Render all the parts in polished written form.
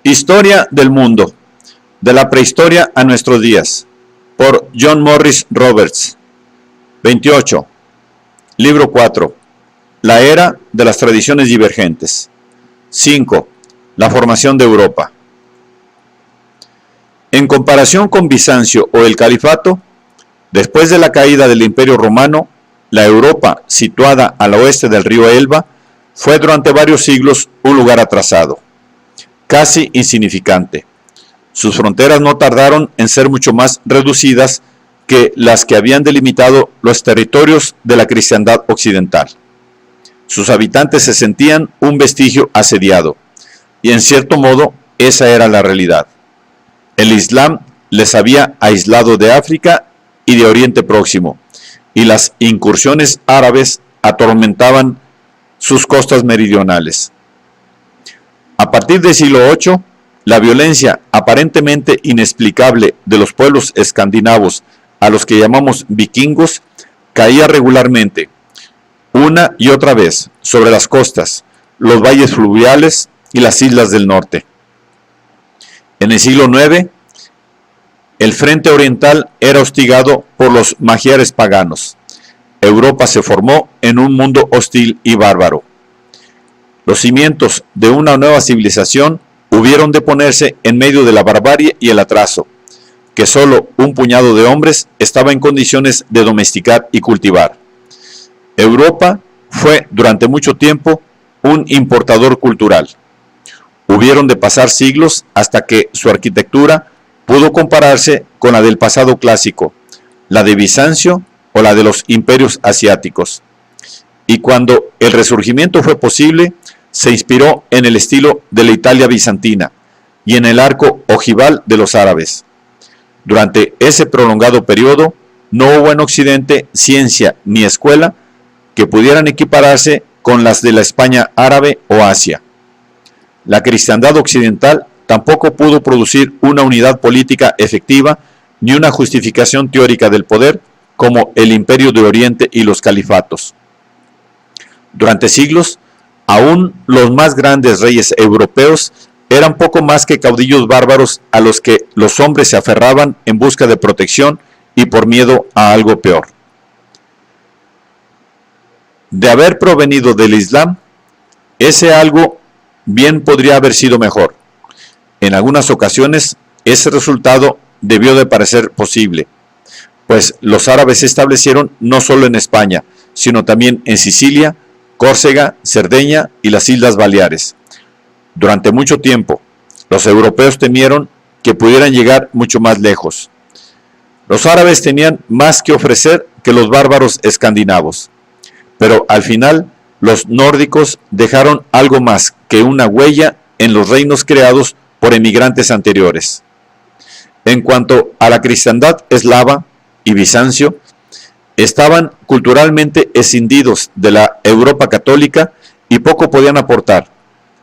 Historia del mundo, de la prehistoria a nuestros días, por John Morris Roberts. 28. Libro 4. La era de las tradiciones divergentes. 5. La formación de Europa. En comparación con Bizancio o el Califato, después de la caída del Imperio Romano, la Europa, situada al oeste del río Elba, fue durante varios siglos un lugar atrasado, casi insignificante. Sus fronteras no tardaron en ser mucho más reducidas que las que habían delimitado los territorios de la cristiandad occidental. Sus habitantes se sentían un vestigio asediado, y en cierto modo esa era la realidad. El Islam les había aislado de África y de Oriente Próximo, y las incursiones árabes atormentaban sus costas meridionales. A partir del siglo VIII, la violencia aparentemente inexplicable de los pueblos escandinavos, a los que llamamos vikingos, caía regularmente, una y otra vez, sobre las costas, los valles fluviales y las islas del norte. En el siglo IX, el frente oriental era hostigado por los magiares paganos. Europa se formó en un mundo hostil y bárbaro. Los cimientos de una nueva civilización hubieron de ponerse en medio de la barbarie y el atraso, que solo un puñado de hombres estaba en condiciones de domesticar y cultivar. Europa fue durante mucho tiempo un importador cultural. Hubieron de pasar siglos hasta que su arquitectura pudo compararse con la del pasado clásico, la de Bizancio o la de los imperios asiáticos. Y cuando el resurgimiento fue posible, se inspiró en el estilo de la Italia bizantina y en el arco ojival de los árabes. Durante ese prolongado periodo, no hubo en Occidente ciencia ni escuela que pudieran equipararse con las de la España árabe o Asia. La cristiandad occidental tampoco pudo producir una unidad política efectiva ni una justificación teórica del poder como el Imperio de Oriente y los califatos. Durante siglos, aún los más grandes reyes europeos eran poco más que caudillos bárbaros a los que los hombres se aferraban en busca de protección y por miedo a algo peor. De haber provenido del Islam, ese algo bien podría haber sido mejor. En algunas ocasiones, ese resultado debió de parecer posible, pues los árabes se establecieron no solo en España, sino también en Sicilia, Córcega, Cerdeña y las Islas Baleares. Durante mucho tiempo, los europeos temieron que pudieran llegar mucho más lejos. Los árabes tenían más que ofrecer que los bárbaros escandinavos, pero al final los nórdicos dejaron algo más que una huella en los reinos creados por emigrantes anteriores. En cuanto a la cristiandad eslava y Bizancio, estaban culturalmente escindidos de la Europa católica y poco podían aportar,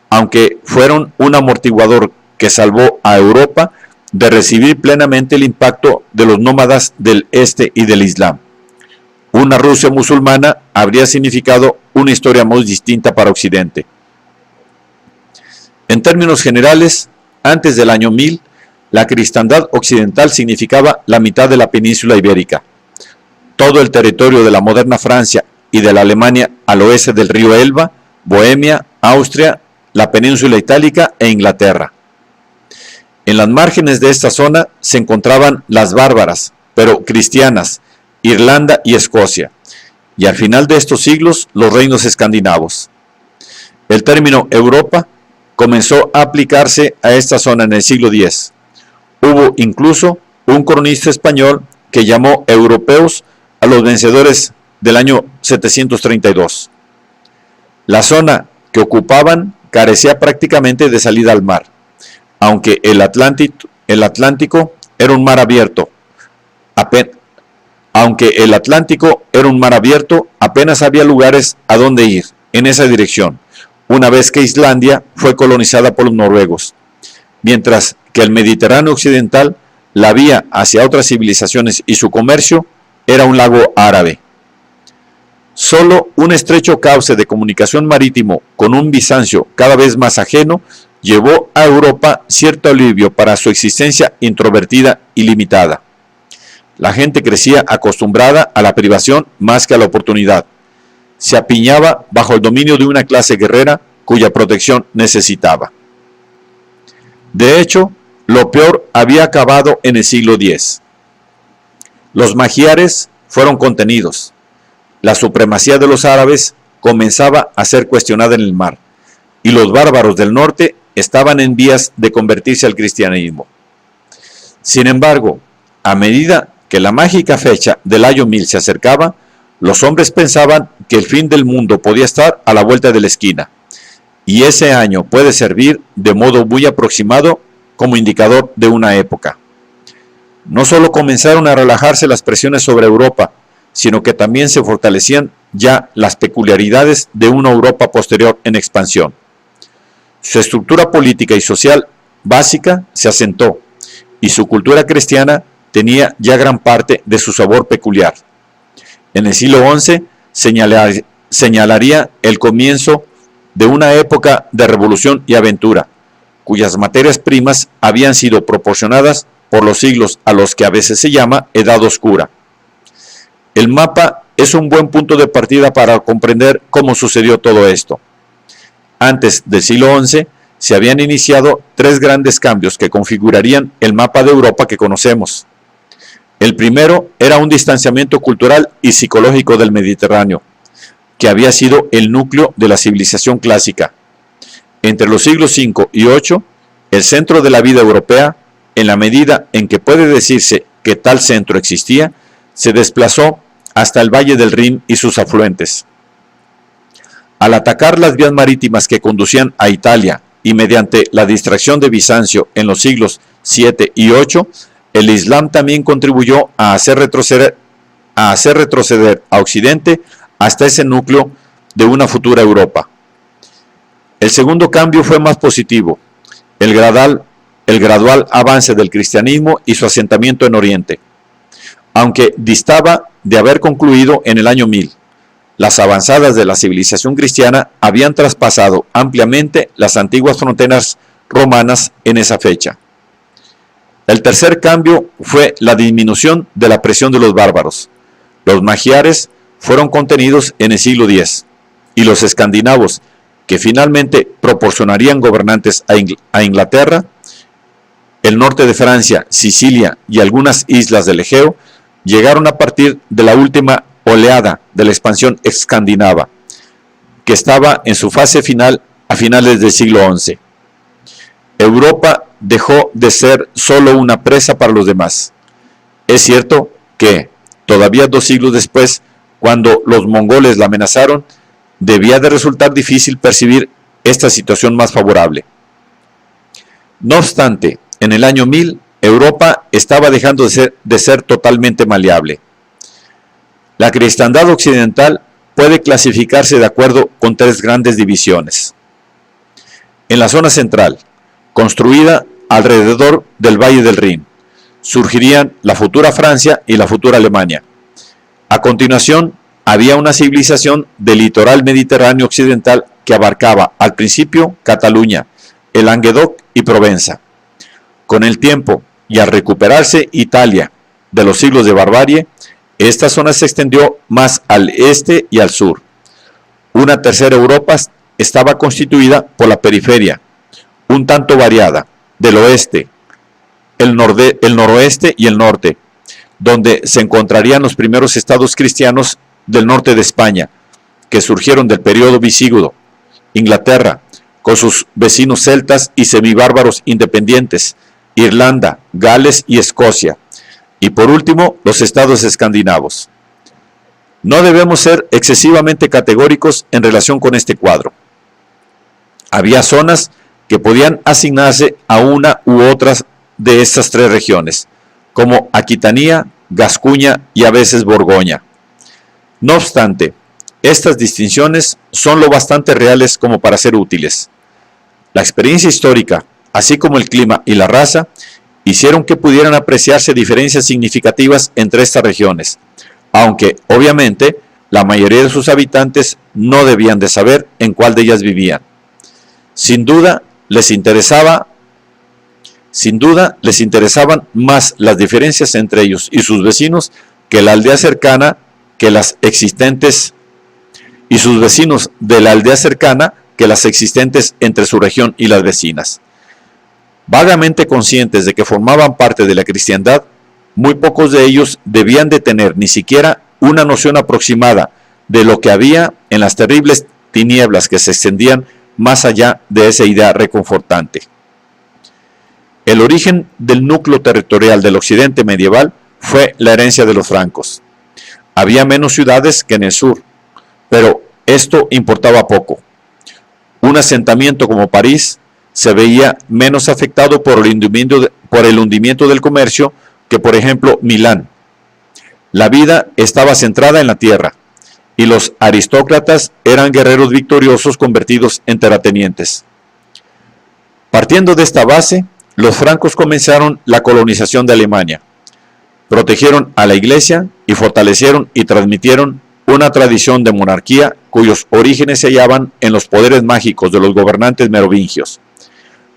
aunque fueron un amortiguador que salvó a Europa de recibir plenamente el impacto de los nómadas del este y del Islam. Una Rusia musulmana habría significado una historia muy distinta para Occidente. En términos generales, antes del año 1000, la cristiandad occidental significaba la mitad de la península ibérica, todo el territorio de la moderna Francia y de la Alemania al oeste del río Elba, Bohemia, Austria, la península itálica e Inglaterra. En las márgenes de esta zona se encontraban las bárbaras, pero cristianas, Irlanda y Escocia, y al final de estos siglos los reinos escandinavos. El término Europa comenzó a aplicarse a esta zona en el siglo X. Hubo incluso un cronista español que llamó europeos a los vencedores del año 732. La zona que ocupaban carecía prácticamente de salida al mar, aunque el Atlántico era un mar abierto. Apenas había lugares a donde ir en esa dirección, una vez que Islandia fue colonizada por los noruegos, mientras que el Mediterráneo occidental, la vía hacia otras civilizaciones y su comercio, era un lago árabe. Solo un estrecho cauce de comunicación marítimo con un Bizancio cada vez más ajeno llevó a Europa cierto alivio para su existencia introvertida y limitada. La gente crecía acostumbrada a la privación más que a la oportunidad. Se apiñaba bajo el dominio de una clase guerrera cuya protección necesitaba. De hecho, lo peor había acabado en el siglo X. Los magiares fueron contenidos. La supremacía de los árabes comenzaba a ser cuestionada en el mar, y los bárbaros del norte estaban en vías de convertirse al cristianismo. Sin embargo, a medida que la mágica fecha del año 1000 se acercaba, los hombres pensaban que el fin del mundo podía estar a la vuelta de la esquina, y ese año puede servir de modo muy aproximado como indicador de una época. No solo comenzaron a relajarse las presiones sobre Europa, sino que también se fortalecían ya las peculiaridades de una Europa posterior en expansión. Su estructura política y social básica se asentó, y su cultura cristiana tenía ya gran parte de su sabor peculiar. En el siglo XI señalaría el comienzo de una época de revolución y aventura, cuyas materias primas habían sido proporcionadas por los siglos a los que a veces se llama Edad Oscura. El mapa es un buen punto de partida para comprender cómo sucedió todo esto. Antes del siglo XI se habían iniciado tres grandes cambios que configurarían el mapa de Europa que conocemos. El primero era un distanciamiento cultural y psicológico del Mediterráneo, que había sido el núcleo de la civilización clásica. Entre los siglos V y VIII, el centro de la vida europea, en la medida en que puede decirse que tal centro existía, se desplazó hasta el Valle del Rin y sus afluentes. Al atacar las vías marítimas que conducían a Italia y mediante la distracción de Bizancio en los siglos VII y VIII, el Islam también contribuyó a hacer retroceder a Occidente hasta ese núcleo de una futura Europa. El segundo cambio fue más positivo, el gradual avance del cristianismo y su asentamiento en Oriente. Aunque distaba de haber concluido en el año 1000, las avanzadas de la civilización cristiana habían traspasado ampliamente las antiguas fronteras romanas en esa fecha. El tercer cambio fue la disminución de la presión de los bárbaros. Los magiares fueron contenidos en el siglo X, y los escandinavos, que finalmente proporcionarían gobernantes a Inglaterra, el norte de Francia, Sicilia y algunas islas del Egeo, llegaron a partir de la última oleada de la expansión escandinava, que estaba en su fase final a finales del siglo XI. Europa dejó de ser solo una presa para los demás. Es cierto que, todavía 2 siglos después, cuando los mongoles la amenazaron, debía de resultar difícil percibir esta situación más favorable. No obstante, en el año 1000, Europa estaba dejando de ser totalmente maleable. La cristiandad occidental puede clasificarse de acuerdo con 3 grandes divisiones. En la zona central, construida alrededor del Valle del Rin, surgirían la futura Francia y la futura Alemania. A continuación, había una civilización del litoral mediterráneo occidental que abarcaba al principio Cataluña, el Languedoc y Provenza. Con el tiempo y al recuperarse Italia de los siglos de barbarie, esta zona se extendió más al este y al sur. Una tercera Europa estaba constituida por la periferia, un tanto variada, del oeste, el noroeste y el norte, donde se encontrarían los primeros estados cristianos del norte de España, que surgieron del periodo visigodo, Inglaterra, con sus vecinos celtas y semibárbaros independientes, Irlanda, Gales y Escocia, y por último los estados escandinavos. No debemos ser excesivamente categóricos en relación con este cuadro. Había zonas que podían asignarse a una u otras de estas 3 regiones, como Aquitania, Gascuña y a veces Borgoña. No obstante, estas distinciones son lo bastante reales como para ser útiles. La experiencia histórica, así como el clima y la raza, hicieron que pudieran apreciarse diferencias significativas entre estas regiones, aunque, obviamente, la mayoría de sus habitantes no debían de saber en cuál de ellas vivían. Sin duda, sin duda, les interesaban más las diferencias entre ellos y sus vecinos que la aldea cercana que las existentes y sus vecinos de la aldea cercana que las existentes entre su región y las vecinas. Vagamente conscientes de que formaban parte de la cristiandad, muy pocos de ellos debían de tener ni siquiera una noción aproximada de lo que había en las terribles tinieblas que se extendían más allá de esa idea reconfortante. El origen del núcleo territorial del occidente medieval fue la herencia de los francos. Había menos ciudades que en el sur, pero esto importaba poco. Un asentamiento como París se veía menos afectado por el hundimiento del comercio que, por ejemplo, Milán. La vida estaba centrada en la tierra, y los aristócratas eran guerreros victoriosos convertidos en terratenientes. Partiendo de esta base, los francos comenzaron la colonización de Alemania. Protegieron a la Iglesia y fortalecieron y transmitieron una tradición de monarquía cuyos orígenes se hallaban en los poderes mágicos de los gobernantes merovingios.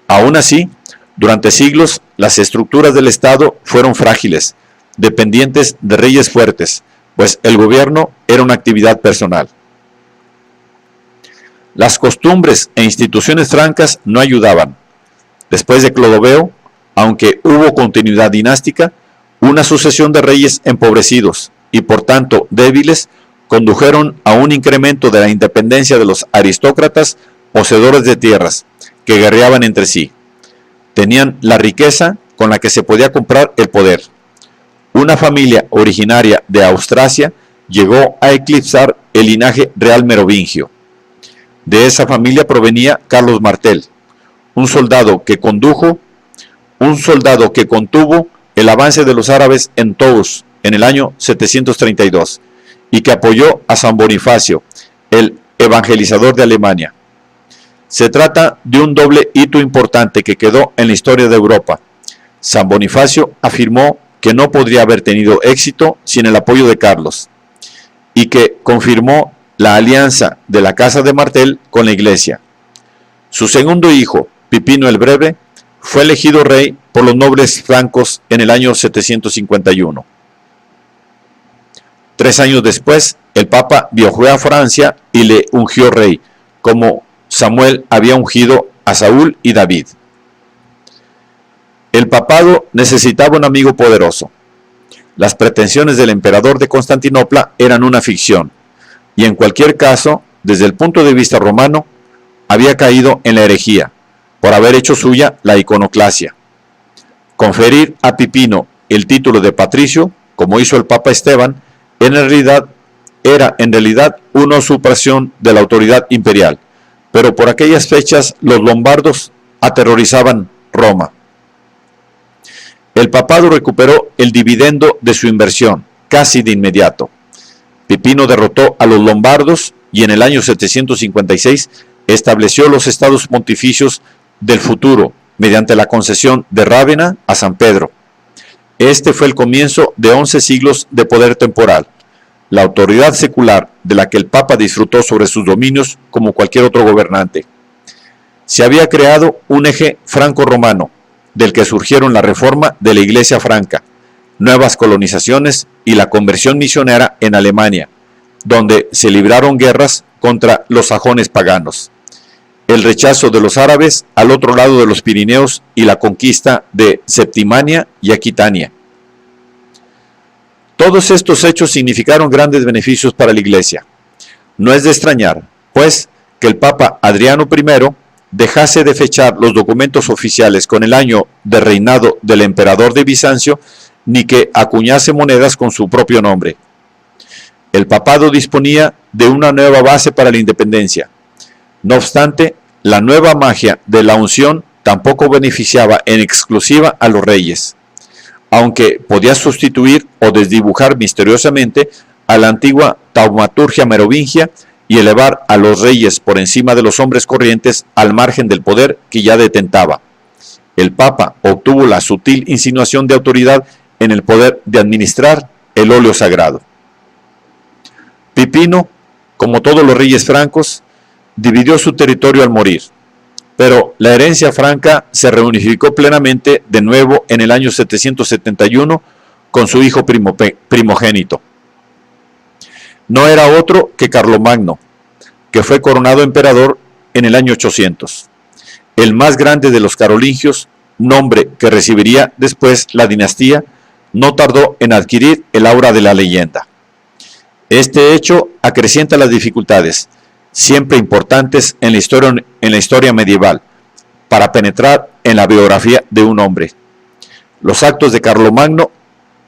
Aún así, durante siglos, las estructuras del Estado fueron frágiles, dependientes de reyes fuertes, pues el gobierno era una actividad personal. Las costumbres e instituciones francas no ayudaban. Después de Clodoveo, aunque hubo continuidad dinástica, una sucesión de reyes empobrecidos y por tanto débiles condujeron a un incremento de la independencia de los aristócratas poseedores de tierras, que guerreaban entre sí. Tenían la riqueza con la que se podía comprar el poder. Una familia originaria de Austrasia llegó a eclipsar el linaje real merovingio. De esa familia provenía Carlos Martel, un soldado que contuvo el avance de los árabes en Tours en el año 732 y que apoyó a San Bonifacio, el evangelizador de Alemania. Se trata de un doble hito importante que quedó en la historia de Europa. San Bonifacio afirmó que no podría haber tenido éxito sin el apoyo de Carlos, y que confirmó la alianza de la Casa de Martel con la Iglesia. Su segundo hijo, Pipino el Breve, fue elegido rey por los nobles francos en el año 751. 3 años después, el Papa viajó a Francia y le ungió rey, como Samuel había ungido a Saúl y David. El papado necesitaba un amigo poderoso. Las pretensiones del emperador de Constantinopla eran una ficción, y en cualquier caso, desde el punto de vista romano, había caído en la herejía, por haber hecho suya la iconoclasia. Conferir a Pipino el título de patricio, como hizo el Papa Esteban, era en realidad una usurpación de la autoridad imperial, pero por aquellas fechas los lombardos aterrorizaban Roma. El papado recuperó el dividendo de su inversión casi de inmediato. Pipino derrotó a los lombardos y en el año 756 estableció los estados pontificios del futuro mediante la concesión de Rávena a San Pedro. Este fue el comienzo de 11 siglos de poder temporal, la autoridad secular de la que el Papa disfrutó sobre sus dominios como cualquier otro gobernante. Se había creado un eje franco-romano, del que surgieron la reforma de la Iglesia franca, nuevas colonizaciones y la conversión misionera en Alemania, donde se libraron guerras contra los sajones paganos, el rechazo de los árabes al otro lado de los Pirineos y la conquista de Septimania y Aquitania. Todos estos hechos significaron grandes beneficios para la Iglesia. No es de extrañar, pues, que el Papa Adriano I dejase de fechar los documentos oficiales con el año de reinado del emperador de Bizancio, ni que acuñase monedas con su propio nombre. El papado disponía de una nueva base para la independencia. No obstante, la nueva magia de la unción tampoco beneficiaba en exclusiva a los reyes, aunque podía sustituir o desdibujar misteriosamente a la antigua taumaturgia merovingia y elevar a los reyes por encima de los hombres corrientes al margen del poder que ya detentaba. El Papa obtuvo la sutil insinuación de autoridad en el poder de administrar el óleo sagrado. Pipino, como todos los reyes francos, dividió su territorio al morir. pero la herencia franca se reunificó plenamente de nuevo en el año 771 con su hijo primogénito. No era otro que Carlomagno, que fue coronado emperador en el año 800, el más grande de los carolingios, nombre que recibiría después la dinastía. No tardó en adquirir el aura de la leyenda. Este hecho acrecienta las dificultades, siempre importantes en la historia medieval, para penetrar en la biografía de un hombre. Los actos de Carlomagno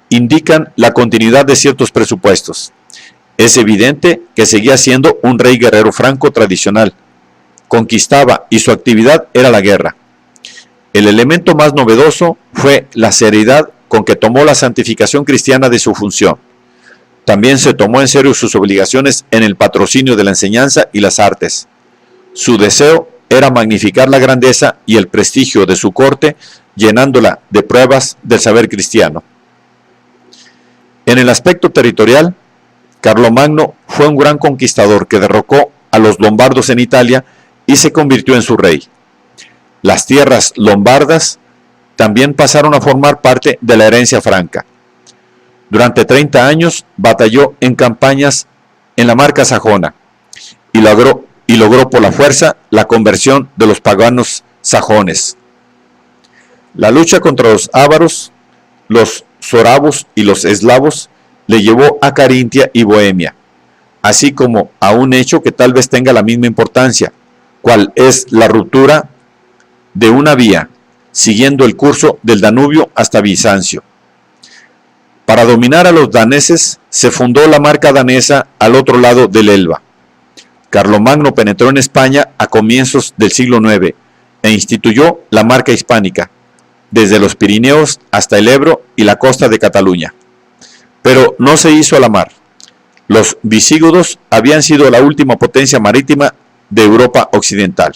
indican la continuidad de ciertos presupuestos. Es evidente que seguía siendo un rey guerrero franco tradicional. Conquistaba y su actividad era la guerra. El elemento más novedoso fue la seriedad con que tomó la santificación cristiana de su función. También se tomó en serio sus obligaciones en el patrocinio de la enseñanza y las artes. Su deseo era magnificar la grandeza y el prestigio de su corte, llenándola de pruebas del saber cristiano. En el aspecto territorial, Carlomagno fue un gran conquistador que derrocó a los lombardos en Italia y se convirtió en su rey. Las tierras lombardas también pasaron a formar parte de la herencia franca. Durante 30 años batalló en campañas en la Marca sajona y logró por la fuerza la conversión de los paganos sajones. La lucha contra los ávaros, los soravos y los eslavos le llevó a Carintia y Bohemia, así como a un hecho que tal vez tenga la misma importancia, cual es la ruptura de una vía siguiendo el curso del Danubio hasta Bizancio. Para dominar a los daneses se fundó la Marca danesa al otro lado del Elba. Carlomagno penetró en España a comienzos del siglo IX e instituyó la Marca hispánica, desde los Pirineos hasta el Ebro y la costa de Cataluña. Pero no se hizo a la mar. Los visigodos habían sido la última potencia marítima de Europa occidental.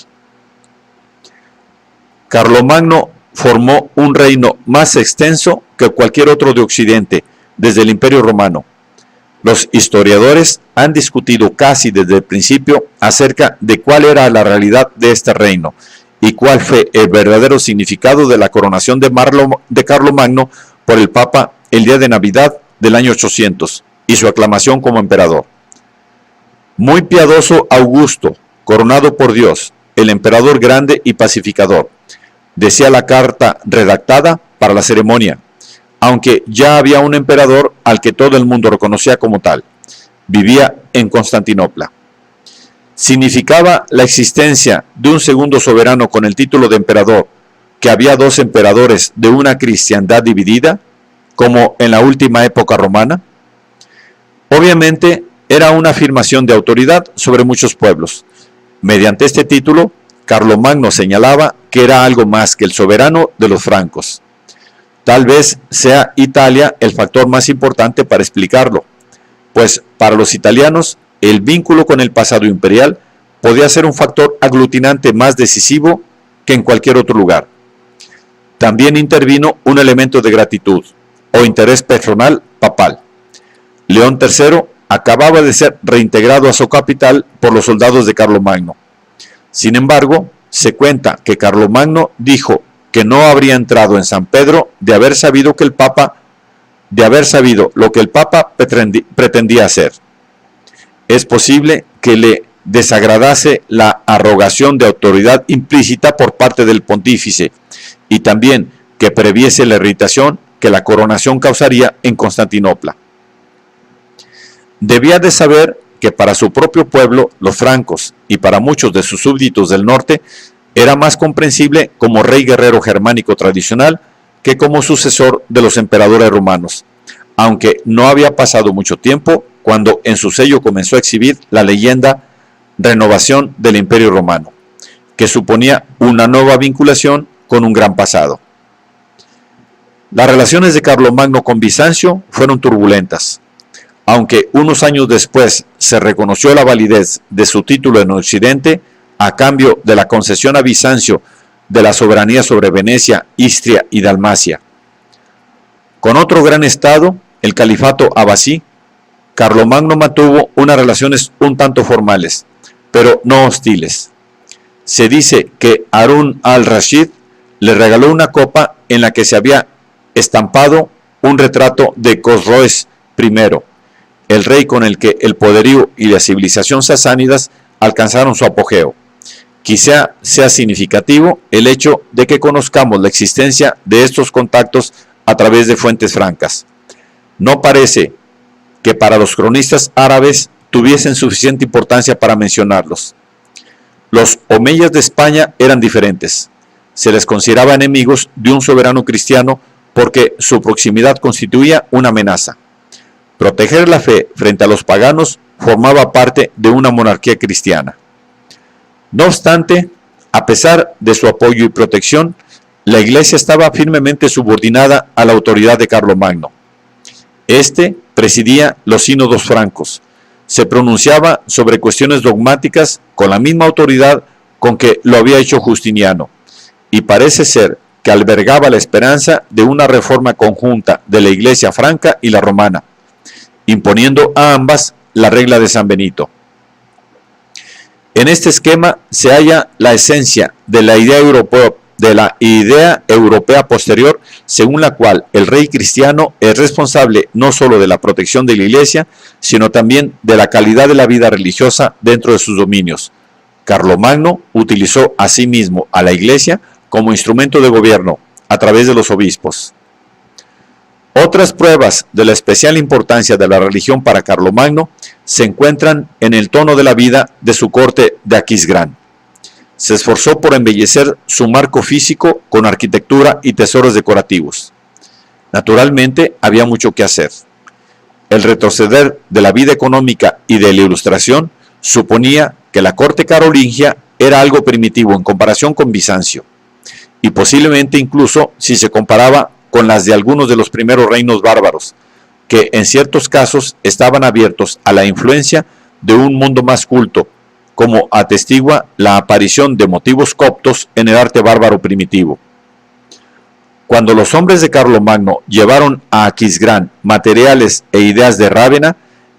Carlomagno formó un reino más extenso que cualquier otro de Occidente, desde el Imperio Romano. Los historiadores han discutido casi desde el principio acerca de cuál era la realidad de este reino y cuál fue el verdadero significado de la coronación de Carlomagno por el Papa el día de Navidad del año 800 y su aclamación como emperador. Muy piadoso Augusto, coronado por Dios, el emperador grande y pacificador, decía la carta redactada para la ceremonia, aunque ya había un emperador al que todo el mundo reconocía como tal. Vivía en Constantinopla. Significaba la existencia de un segundo soberano con el título de emperador, que había dos emperadores de una cristiandad dividida, como en la última época romana. Obviamente era una afirmación de autoridad sobre muchos pueblos. Mediante este título, Carlomagno señalaba que era algo más que el soberano de los francos. Tal vez sea Italia el factor más importante para explicarlo, pues para los italianos el vínculo con el pasado imperial podía ser un factor aglutinante más decisivo que en cualquier otro lugar. También intervino un elemento de gratitud o interés personal papal. León III acababa de ser reintegrado a su capital por los soldados de Carlomagno. Sin embargo, se cuenta que Carlomagno dijo que no habría entrado en San Pedro de haber sabido lo que el Papa pretendía hacer. Es posible que le desagradase la arrogación de autoridad implícita por parte del pontífice y también que previese la irritación que la coronación causaría en Constantinopla. Debía de saber que para su propio pueblo, los francos, y para muchos de sus súbditos del norte, era más comprensible como rey guerrero germánico tradicional que como sucesor de los emperadores romanos, aunque no había pasado mucho tiempo cuando en su sello comenzó a exhibir la leyenda renovación del Imperio Romano, que suponía una nueva vinculación con un gran pasado. Las relaciones de Carlomagno con Bizancio fueron turbulentas. Aunque unos años después se reconoció la validez de su título en Occidente, a cambio de la concesión a Bizancio de la soberanía sobre Venecia, Istria y Dalmacia. Con otro gran estado, el califato abasí, Carlomagno mantuvo unas relaciones un tanto formales, pero no hostiles. Se dice que Harún al-Rashid le regaló una copa en la que se había estampado un retrato de Cosroes I, el rey con el que el poderío y la civilización sasánidas alcanzaron su apogeo. Quizá sea significativo el hecho de que conozcamos la existencia de estos contactos a través de fuentes francas. No parece que para los cronistas árabes tuviesen suficiente importancia para mencionarlos. Los omeyas de España eran diferentes. Se les consideraba enemigos de un soberano cristiano porque su proximidad constituía una amenaza. Proteger la fe frente a los paganos formaba parte de una monarquía cristiana. No obstante, a pesar de su apoyo y protección, la Iglesia estaba firmemente subordinada a la autoridad de Carlomagno. Este presidía los sínodos francos, se pronunciaba sobre cuestiones dogmáticas con la misma autoridad con que lo había hecho Justiniano, y parece ser que albergaba la esperanza de una reforma conjunta de la Iglesia franca y la romana, imponiendo a ambas la regla de San Benito. En este esquema se halla la esencia de la idea europea posterior, según la cual el rey cristiano es responsable no solo de la protección de la Iglesia, sino también de la calidad de la vida religiosa dentro de sus dominios. Carlomagno utilizó asimismo a la Iglesia como instrumento de gobierno a través de los obispos. Otras pruebas de la especial importancia de la religión para Carlomagno se encuentran en el tono de la vida de su corte de Aquisgrán. Se esforzó por embellecer su marco físico con arquitectura y tesoros decorativos. Naturalmente, había mucho que hacer. El retroceder de la vida económica y de la ilustración suponía que la corte carolingia era algo primitivo en comparación con Bizancio, y posiblemente incluso si se comparaba con las de algunos de los primeros reinos bárbaros, que en ciertos casos estaban abiertos a la influencia de un mundo más culto, como atestigua la aparición de motivos coptos en el arte bárbaro primitivo. Cuando los hombres de Carlomagno llevaron a Aquisgrán materiales e ideas de Rávena,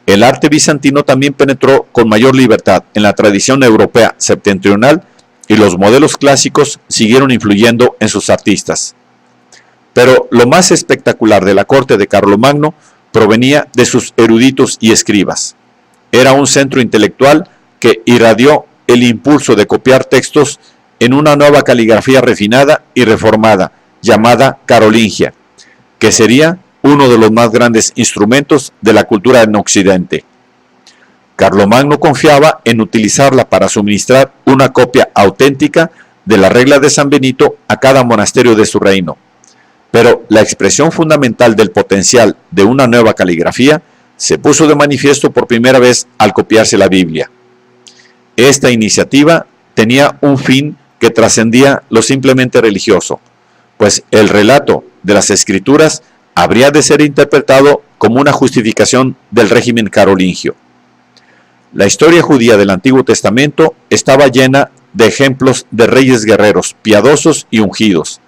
el arte bizantino también penetró con mayor libertad en la tradición europea septentrional y los modelos clásicos siguieron influyendo en sus artistas. Pero lo más espectacular de la corte de Carlomagno provenía de sus eruditos y escribas. Era un centro intelectual que irradió el impulso de copiar textos en una nueva caligrafía refinada y reformada, llamada carolingia, que sería uno de los más grandes instrumentos de la cultura en Occidente. Carlomagno confiaba en utilizarla para suministrar una copia auténtica de la regla de San Benito a cada monasterio de su reino. Pero la expresión fundamental del potencial de una nueva caligrafía se puso de manifiesto por primera vez al copiarse la Biblia. Esta iniciativa tenía un fin que trascendía lo simplemente religioso, pues el relato de las Escrituras habría de ser interpretado como una justificación del régimen carolingio. La historia judía del Antiguo Testamento estaba llena de ejemplos de reyes guerreros, piadosos y ungidos.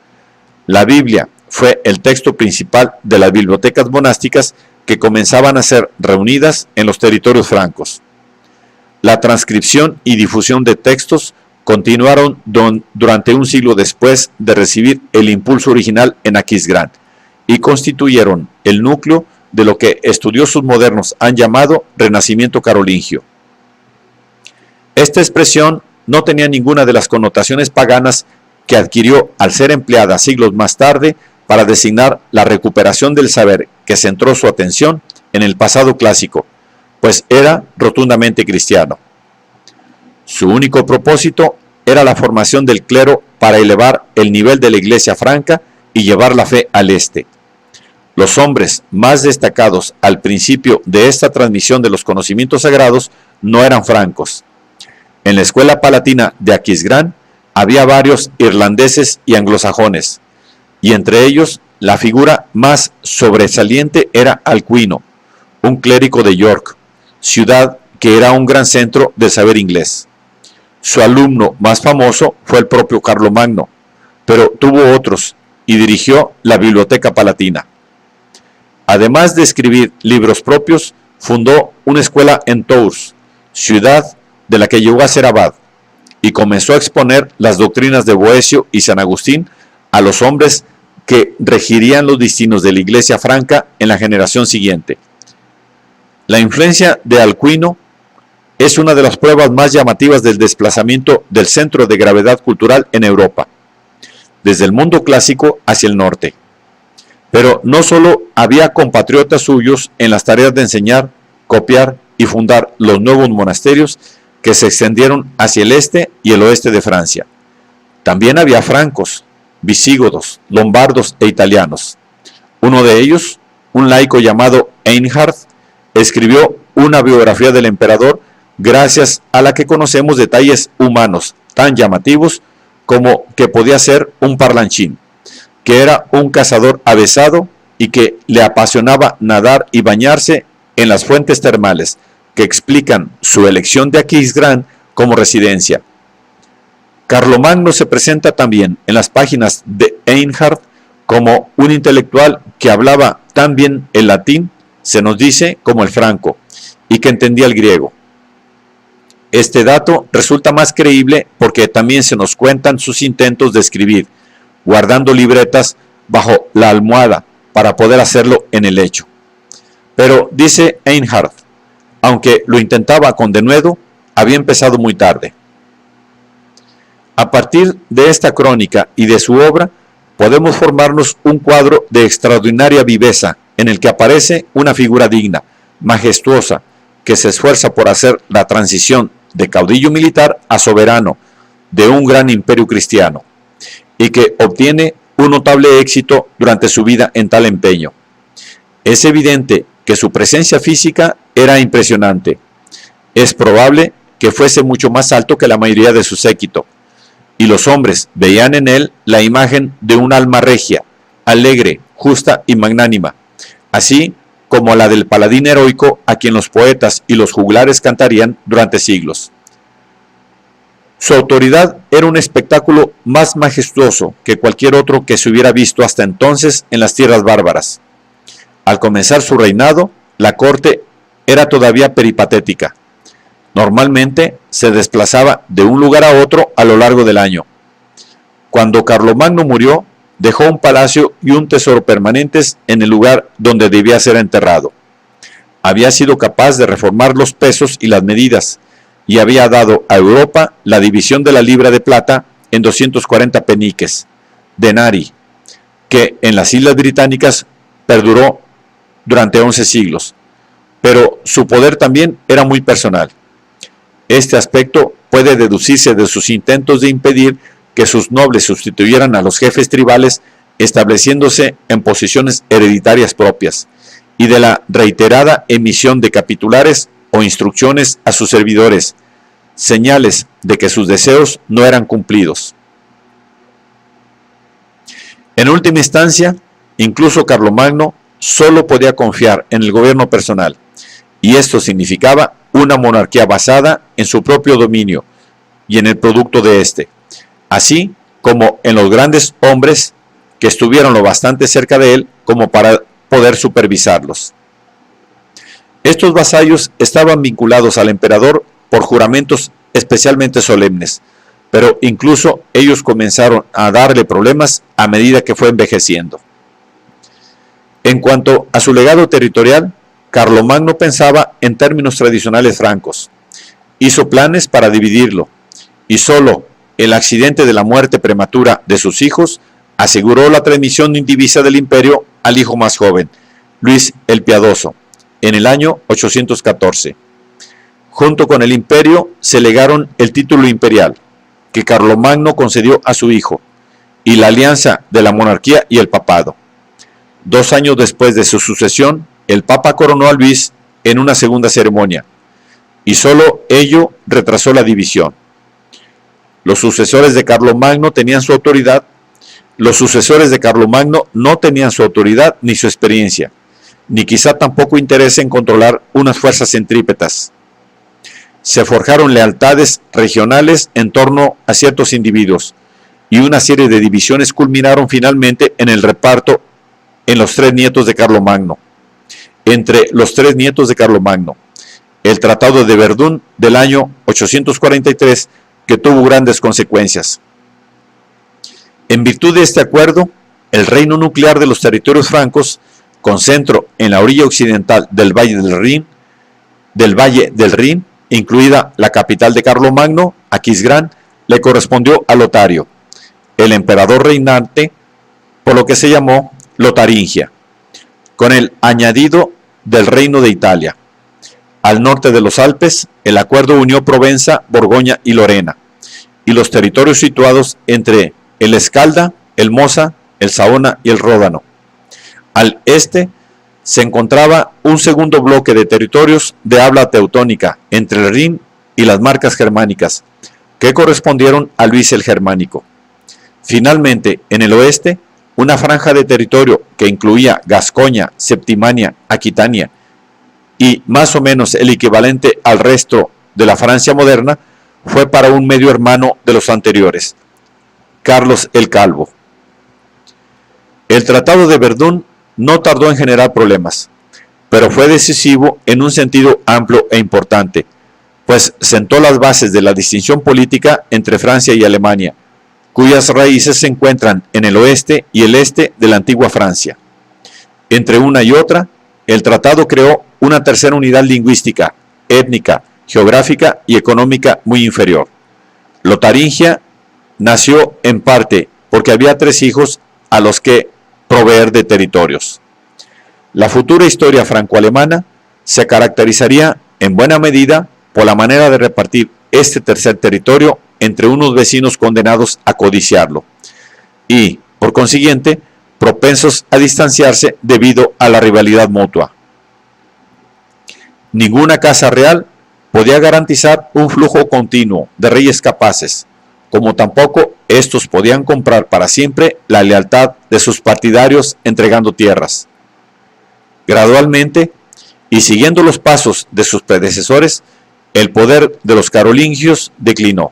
La Biblia fue el texto principal de las bibliotecas monásticas que comenzaban a ser reunidas en los territorios francos. La transcripción y difusión de textos continuaron durante un siglo después de recibir el impulso original en Aquisgrán y constituyeron el núcleo de lo que estudiosos modernos han llamado Renacimiento carolingio. Esta expresión no tenía ninguna de las connotaciones paganas que adquirió al ser empleada siglos más tarde para designar la recuperación del saber que centró su atención en el pasado clásico, pues era rotundamente cristiano. Su único propósito era la formación del clero para elevar el nivel de la Iglesia franca y llevar la fe al este. Los hombres más destacados al principio de esta transmisión de los conocimientos sagrados no eran francos. En la escuela palatina de Aquisgrán había varios irlandeses y anglosajones, y entre ellos la figura más sobresaliente era Alcuino, un clérigo de York, ciudad que era un gran centro del saber inglés. Su alumno más famoso fue el propio Carlomagno, pero tuvo otros y dirigió la Biblioteca Palatina. Además de escribir libros propios, fundó una escuela en Tours, ciudad de la que llegó a ser abad. y comenzó a exponer las doctrinas de Boecio y San Agustín a los hombres que regirían los destinos de la Iglesia franca en la generación siguiente. La influencia de Alcuino es una de las pruebas más llamativas del desplazamiento del centro de gravedad cultural en Europa, desde el mundo clásico hacia el norte. Pero no solo había compatriotas suyos en las tareas de enseñar, copiar y fundar los nuevos monasterios que se extendieron hacia el este y el oeste de Francia. También había francos, visígodos, lombardos e italianos. Uno de ellos, un laico llamado Einhard, escribió una biografía del emperador gracias a la que conocemos detalles humanos tan llamativos como que podía ser un parlanchín, que era un cazador avezado y que le apasionaba nadar y bañarse en las fuentes termales, que explican su elección de Aquisgrán como residencia. Carlomagno se presenta también en las páginas de Einhard como un intelectual que hablaba tan bien el latín, se nos dice, como el franco, y que entendía el griego. Este dato resulta más creíble porque también se nos cuentan sus intentos de escribir, guardando libretas bajo la almohada para poder hacerlo en el lecho. Pero, dice Einhard, aunque lo intentaba con denuedo, había empezado muy tarde. A partir de esta crónica y de su obra, podemos formarnos un cuadro de extraordinaria viveza en el que aparece una figura digna, majestuosa, que se esfuerza por hacer la transición de caudillo militar a soberano de un gran imperio cristiano, y que obtiene un notable éxito durante su vida en tal empeño. Es evidente que su presencia física era impresionante. Es probable que fuese mucho más alto que la mayoría de su séquito, y los hombres veían en él la imagen de un alma regia, alegre, justa y magnánima, así como la del paladín heroico a quien los poetas y los juglares cantarían durante siglos. Su autoridad era un espectáculo más majestuoso que cualquier otro que se hubiera visto hasta entonces en las tierras bárbaras. Al comenzar su reinado, la corte era todavía peripatética. Normalmente se desplazaba de un lugar a otro a lo largo del año. Cuando Carlomagno murió, dejó un palacio y un tesoro permanentes en el lugar donde debía ser enterrado. Había sido capaz de reformar los pesos y las medidas, y había dado a Europa la división de la libra de plata en 240 peniques, denari, que en las Islas Británicas perduró durante 11 siglos, pero su poder también era muy personal. Este aspecto puede deducirse de sus intentos de impedir que sus nobles sustituyeran a los jefes tribales, estableciéndose en posiciones hereditarias propias, y de la reiterada emisión de capitulares o instrucciones a sus servidores, señales de que sus deseos no eran cumplidos. En última instancia, incluso Carlomagno solo podía confiar en el gobierno personal, y esto significaba una monarquía basada en su propio dominio y en el producto de éste, así como en los grandes hombres que estuvieron lo bastante cerca de él como para poder supervisarlos. Estos vasallos estaban vinculados al emperador por juramentos especialmente solemnes, pero incluso ellos comenzaron a darle problemas a medida que fue envejeciendo. En cuanto a su legado territorial, Carlomagno pensaba en términos tradicionales francos. Hizo planes para dividirlo, y solo el accidente de la muerte prematura de sus hijos aseguró la transmisión indivisa del imperio al hijo más joven, Luis el Piadoso, en el año 814. Junto con el imperio se legaron el título imperial, que Carlomagno concedió a su hijo, y la alianza de la monarquía y el papado. 2 años después de su sucesión, el Papa coronó a Luis en una segunda ceremonia, y solo ello retrasó la división. Los sucesores de Carlomagno tenían su autoridad. Los sucesores de Carlomagno no tenían su autoridad ni su experiencia, ni quizá tampoco interés en controlar unas fuerzas centrípetas. Se forjaron lealtades regionales en torno a ciertos individuos, y una serie de divisiones culminaron finalmente en el reparto en los 3 nietos de Carlomagno. Entre los 3 nietos de Carlomagno, el Tratado de Verdún del año 843 que tuvo grandes consecuencias. En virtud de este acuerdo, el reino nuclear de los territorios francos, con centro en la orilla occidental del Valle del Rin, incluida la capital de Carlomagno, Aquisgrán, le correspondió a Lotario, el emperador reinante, por lo que se llamó Lotaringia, con el añadido del Reino de Italia. Al norte de los Alpes, el acuerdo unió Provenza, Borgoña y Lorena, y los territorios situados entre el Escalda, el Mosa, el Saona y el Ródano. Al este se encontraba un segundo bloque de territorios de habla teutónica entre el Rin y las marcas germánicas, que correspondieron a Luis el Germánico. Finalmente, en el oeste, una franja de territorio que incluía Gascoña, Septimania, Aquitania y más o menos el equivalente al resto de la Francia moderna, fue para un medio hermano de los anteriores, Carlos el Calvo. El Tratado de Verdún no tardó en generar problemas, pero fue decisivo en un sentido amplio e importante, pues sentó las bases de la distinción política entre Francia y Alemania, cuyas raíces se encuentran en el oeste y el este de la antigua Francia. Entre una y otra, el tratado creó una tercera unidad lingüística, étnica, geográfica y económica muy inferior. Lotaringia nació en parte porque había 3 hijos a los que proveer de territorios. La futura historia franco-alemana se caracterizaría en buena medida por la manera de repartir este tercer territorio entre unos vecinos condenados a codiciarlo y, por consiguiente, propensos a distanciarse debido a la rivalidad mutua. Ninguna casa real podía garantizar un flujo continuo de reyes capaces, como tampoco estos podían comprar para siempre la lealtad de sus partidarios entregando tierras. Gradualmente, y siguiendo los pasos de sus predecesores, el poder de los carolingios declinó.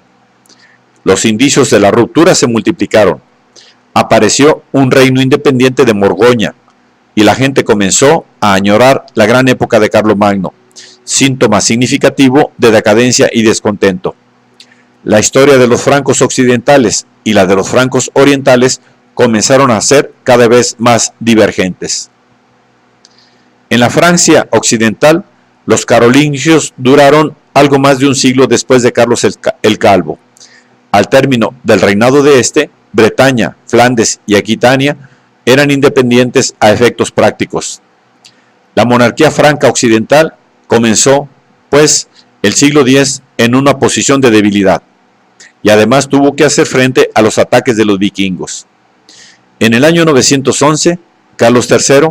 Los indicios de la ruptura se multiplicaron. Apareció un reino independiente de Borgoña, y la gente comenzó a añorar la gran época de Carlomagno, síntoma significativo de decadencia y descontento. La historia de los francos occidentales y la de los francos orientales comenzaron a ser cada vez más divergentes. En la Francia occidental, los carolingios duraron algo más de un siglo después de Carlos el Calvo. Al término del reinado de este, Bretaña, Flandes y Aquitania eran independientes a efectos prácticos. La monarquía franca occidental comenzó, pues, el siglo X en una posición de debilidad, y además tuvo que hacer frente a los ataques de los vikingos. En el año 911, Carlos III,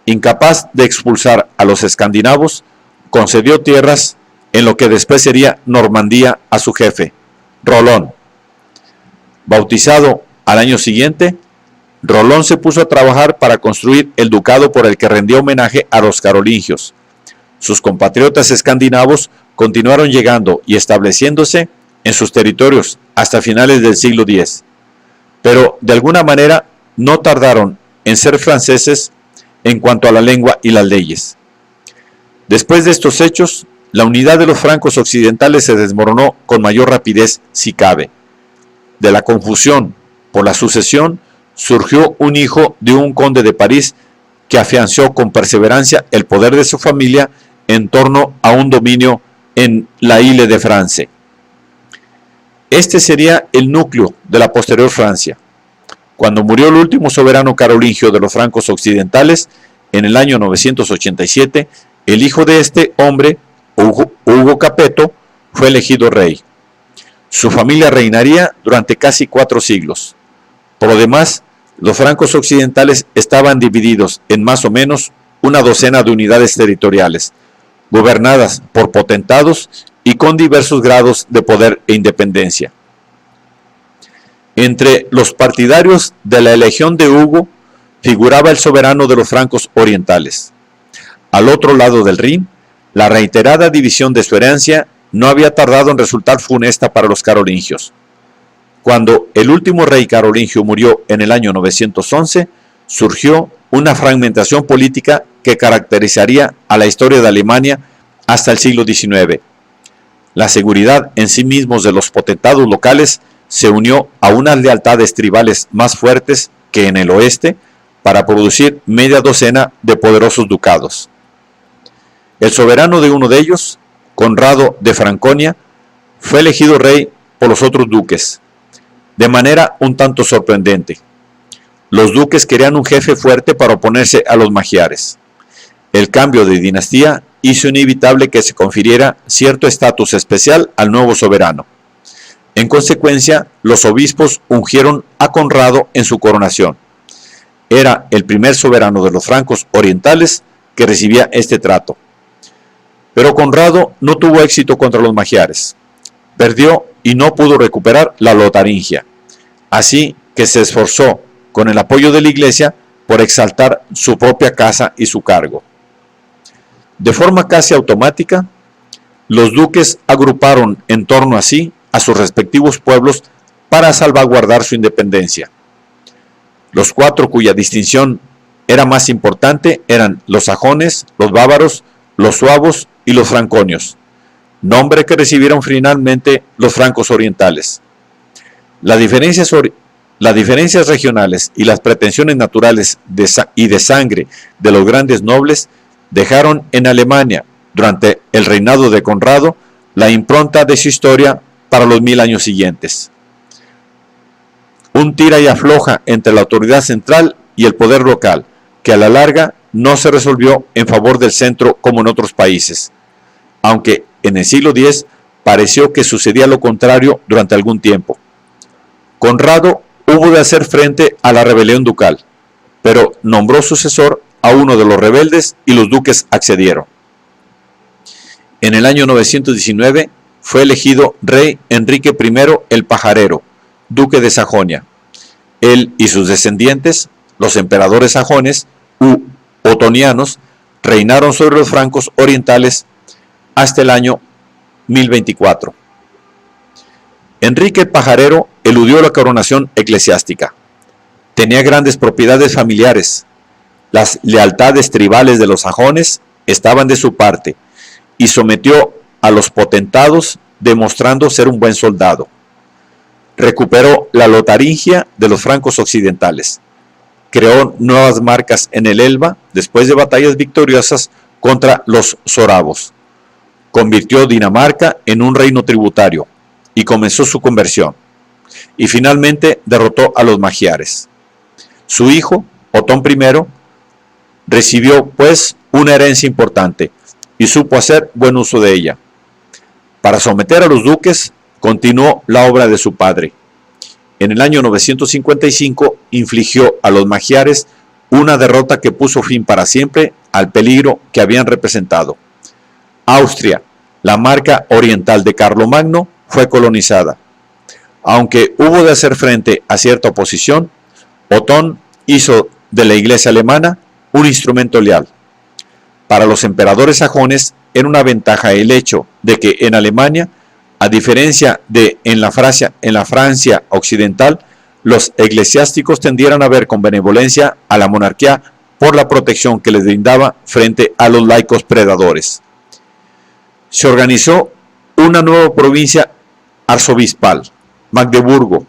incapaz de expulsar a los escandinavos, concedió tierras en lo que después sería Normandía a su jefe, Rolón. Bautizado al año siguiente, Rolón se puso a trabajar para construir el ducado por el que rendía homenaje a los carolingios. Sus compatriotas escandinavos continuaron llegando y estableciéndose en sus territorios hasta finales del siglo X, pero de alguna manera no tardaron en ser franceses en cuanto a la lengua y las leyes. Después de estos hechos, la unidad de los francos occidentales se desmoronó con mayor rapidez si cabe. De la confusión por la sucesión surgió un hijo de un conde de París que afianzó con perseverancia el poder de su familia en torno a un dominio en la Ile de France. Este sería el núcleo de la posterior Francia. Cuando murió el último soberano carolingio de los francos occidentales, en el año 987, el hijo de este hombre, Hugo Capeto, fue elegido rey. Su familia reinaría durante casi 4 siglos. Por lo demás, los francos occidentales estaban divididos en más o menos una docena de unidades territoriales, gobernadas por potentados y con diversos grados de poder e independencia. Entre los partidarios de la elección de Hugo figuraba el soberano de los francos orientales. Al otro lado del Rin, la reiterada división de su herencia no había tardado en resultar funesta para los carolingios. Cuando el último rey carolingio murió en el año 911, surgió una fragmentación política que caracterizaría a la historia de Alemania hasta el siglo XIX. La seguridad en sí mismos de los potentados locales se unió a unas lealtades tribales más fuertes que en el oeste para producir media docena de poderosos ducados. El soberano de uno de ellos, Conrado de Franconia, fue elegido rey por los otros duques, de manera un tanto sorprendente. Los duques querían un jefe fuerte para oponerse a los magiares. El cambio de dinastía hizo inevitable que se confiriera cierto estatus especial al nuevo soberano. En consecuencia, los obispos ungieron a Conrado en su coronación. Era el primer soberano de los francos orientales que recibía este trato. Pero Conrado no tuvo éxito contra los magiares. Perdió y no pudo recuperar la Lotaringia. Así que se esforzó, con el apoyo de la Iglesia, por exaltar su propia casa y su cargo. De forma casi automática, los duques agruparon en torno a sí a sus respectivos pueblos para salvaguardar su independencia. Los cuatro cuya distinción era más importante eran los sajones, los bávaros, los suavos y los franconios, nombre que recibieron finalmente los francos orientales. Las diferencias regionales y las pretensiones naturales y de sangre de los grandes nobles dejaron en Alemania, durante el reinado de Conrado, la impronta de su historia para los 1000 años siguientes. Un tira y afloja entre la autoridad central y el poder local, que a la larga no se resolvió en favor del centro como en otros países, aunque en el siglo X pareció que sucedía lo contrario durante algún tiempo. Conrado hubo de hacer frente a la rebelión ducal, pero nombró sucesor a uno de los rebeldes y los duques accedieron. En el año 919 fue elegido rey Enrique I el Pajarero, duque de Sajonia. Él y sus descendientes, los emperadores sajones u otonianos, reinaron sobre los francos orientales hasta el año 1024. Enrique el Pajarero eludió la coronación eclesiástica. Tenía grandes propiedades familiares. Las lealtades tribales de los sajones estaban de su parte y sometió a los potentados demostrando ser un buen soldado. Recuperó la Lotaringia de los francos occidentales. Creó nuevas marcas en el Elba después de batallas victoriosas contra los soravos. Convirtió Dinamarca en un reino tributario y comenzó su conversión. Y finalmente derrotó a los magiares. Su hijo, Otón I, recibió pues una herencia importante y supo hacer buen uso de ella. Para someter a los duques, continuó la obra de su padre. En el año 955 infligió a los magiares una derrota que puso fin para siempre al peligro que habían representado. Austria, la marca oriental de Carlomagno, fue colonizada. Aunque hubo de hacer frente a cierta oposición, Otón hizo de la Iglesia alemana un instrumento leal. Para los emperadores sajones era una ventaja el hecho de que en Alemania, a diferencia de en la Francia occidental, los eclesiásticos tendieran a ver con benevolencia a la monarquía por la protección que les brindaba frente a los laicos predadores. Se organizó una nueva provincia arzobispal, Magdeburgo,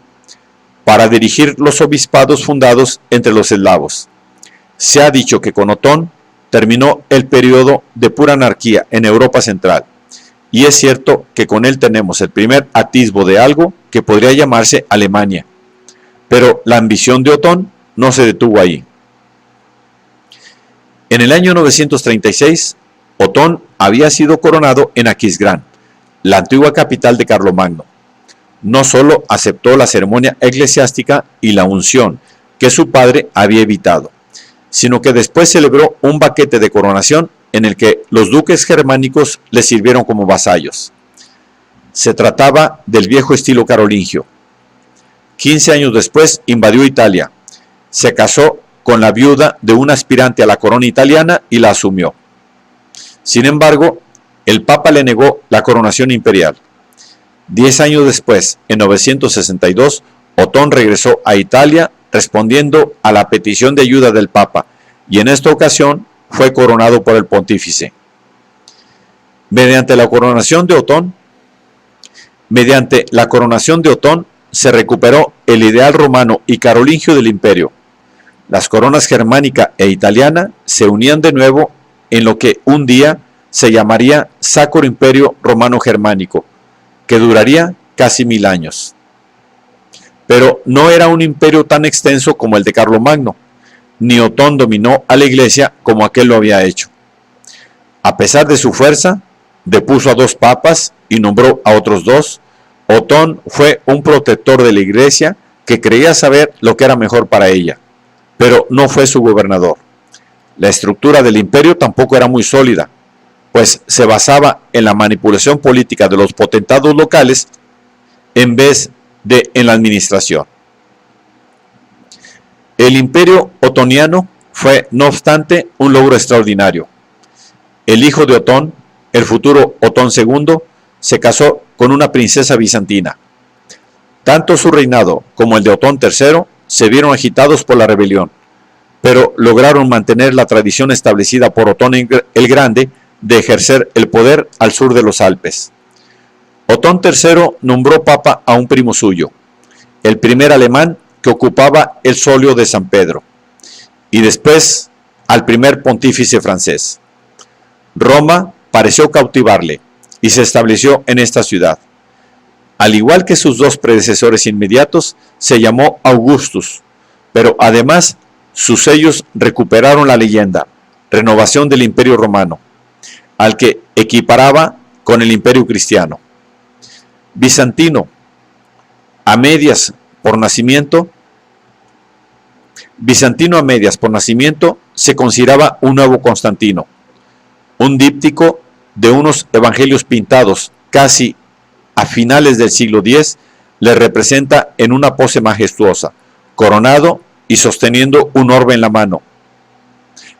para dirigir los obispados fundados entre los eslavos. Se ha dicho que con Otón terminó el periodo de pura anarquía en Europa Central, y es cierto que con él tenemos el primer atisbo de algo que podría llamarse Alemania. Pero la ambición de Otón no se detuvo ahí. En el año 936, Otón había sido coronado en Aquisgrán, la antigua capital de Carlomagno. No solo aceptó la ceremonia eclesiástica y la unción que su padre había evitado, sino que después celebró un banquete de coronación en el que los duques germánicos le sirvieron como vasallos. Se trataba del viejo estilo carolingio. 15 años después invadió Italia, se casó con la viuda de un aspirante a la corona italiana y la asumió. Sin embargo, el Papa le negó la coronación imperial. 10 años después, en 962, Otón regresó a Italia respondiendo a la petición de ayuda del Papa, y en esta ocasión fue coronado por el pontífice. Mediante la coronación de Otón, Mediante la coronación de Otón se recuperó el ideal romano y carolingio del imperio. Las coronas germánica e italiana se unían de nuevo en lo que un día se llamaría Sacro Imperio Romano Germánico, que duraría casi 1000 años. Pero no era un imperio tan extenso como el de Carlomagno, ni Otón dominó a la iglesia como aquel lo había hecho. A pesar de su fuerza, depuso a 2 papas y nombró a otros 2. Otón fue un protector de la iglesia que creía saber lo que era mejor para ella, pero no fue su gobernador. La estructura del imperio tampoco era muy sólida, pues se basaba en la manipulación política de los potentados locales en vez de en la administración. El imperio otoniano fue, no obstante, un logro extraordinario. El hijo de Otón, el futuro Otón II, se casó con una princesa bizantina. Tanto su reinado como el de Otón III se vieron agitados por la rebelión, pero lograron mantener la tradición establecida por Otón el Grande de ejercer el poder al sur de los Alpes. Otón III nombró papa a un primo suyo, el primer alemán que ocupaba el solio de San Pedro, y después al primer pontífice francés. Roma pareció cautivarle y se estableció en esta ciudad. Al igual que sus 2 predecesores inmediatos, se llamó Augustus, pero además sus sellos recuperaron la leyenda, renovación del Imperio Romano, al que equiparaba con el Imperio Cristiano. Bizantino a medias por nacimiento, se consideraba un nuevo Constantino, un díptico de unos evangelios pintados casi a finales del siglo X le representa en una pose majestuosa, coronado y sosteniendo un orbe en la mano,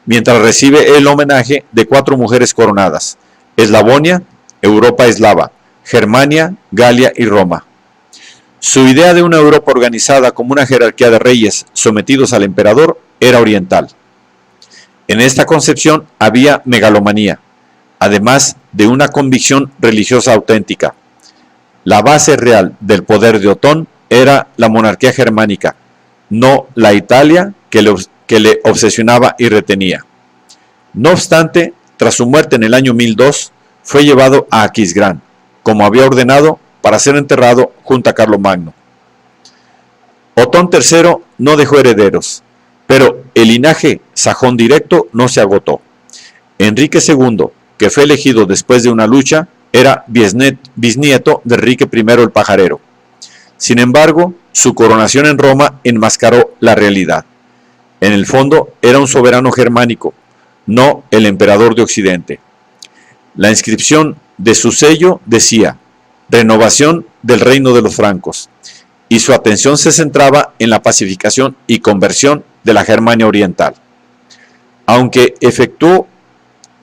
mientras recibe el homenaje de 4 mujeres coronadas: Eslavonia, Europa eslava, Germania, Galia y Roma. Su idea de una Europa organizada como una jerarquía de reyes sometidos al emperador era oriental. En esta concepción había megalomanía, además de una convicción religiosa auténtica. La base real del poder de Otón era la monarquía germánica, no la Italia que le obsesionaba y retenía. No obstante, tras su muerte en el año 1002, fue llevado a Aquisgrán, como había ordenado, para ser enterrado junto a Carlomagno. Otón III no dejó herederos, pero el linaje sajón directo no se agotó. Enrique II, que fue elegido después de una lucha, era bisnieto de Enrique I el Pajarero. Sin embargo, su coronación en Roma enmascaró la realidad. En el fondo, era un soberano germánico, no el emperador de Occidente. La inscripción de su sello decía: renovación del reino de los francos, y su atención se centraba en la pacificación y conversión de la Germania Oriental. Aunque efectuó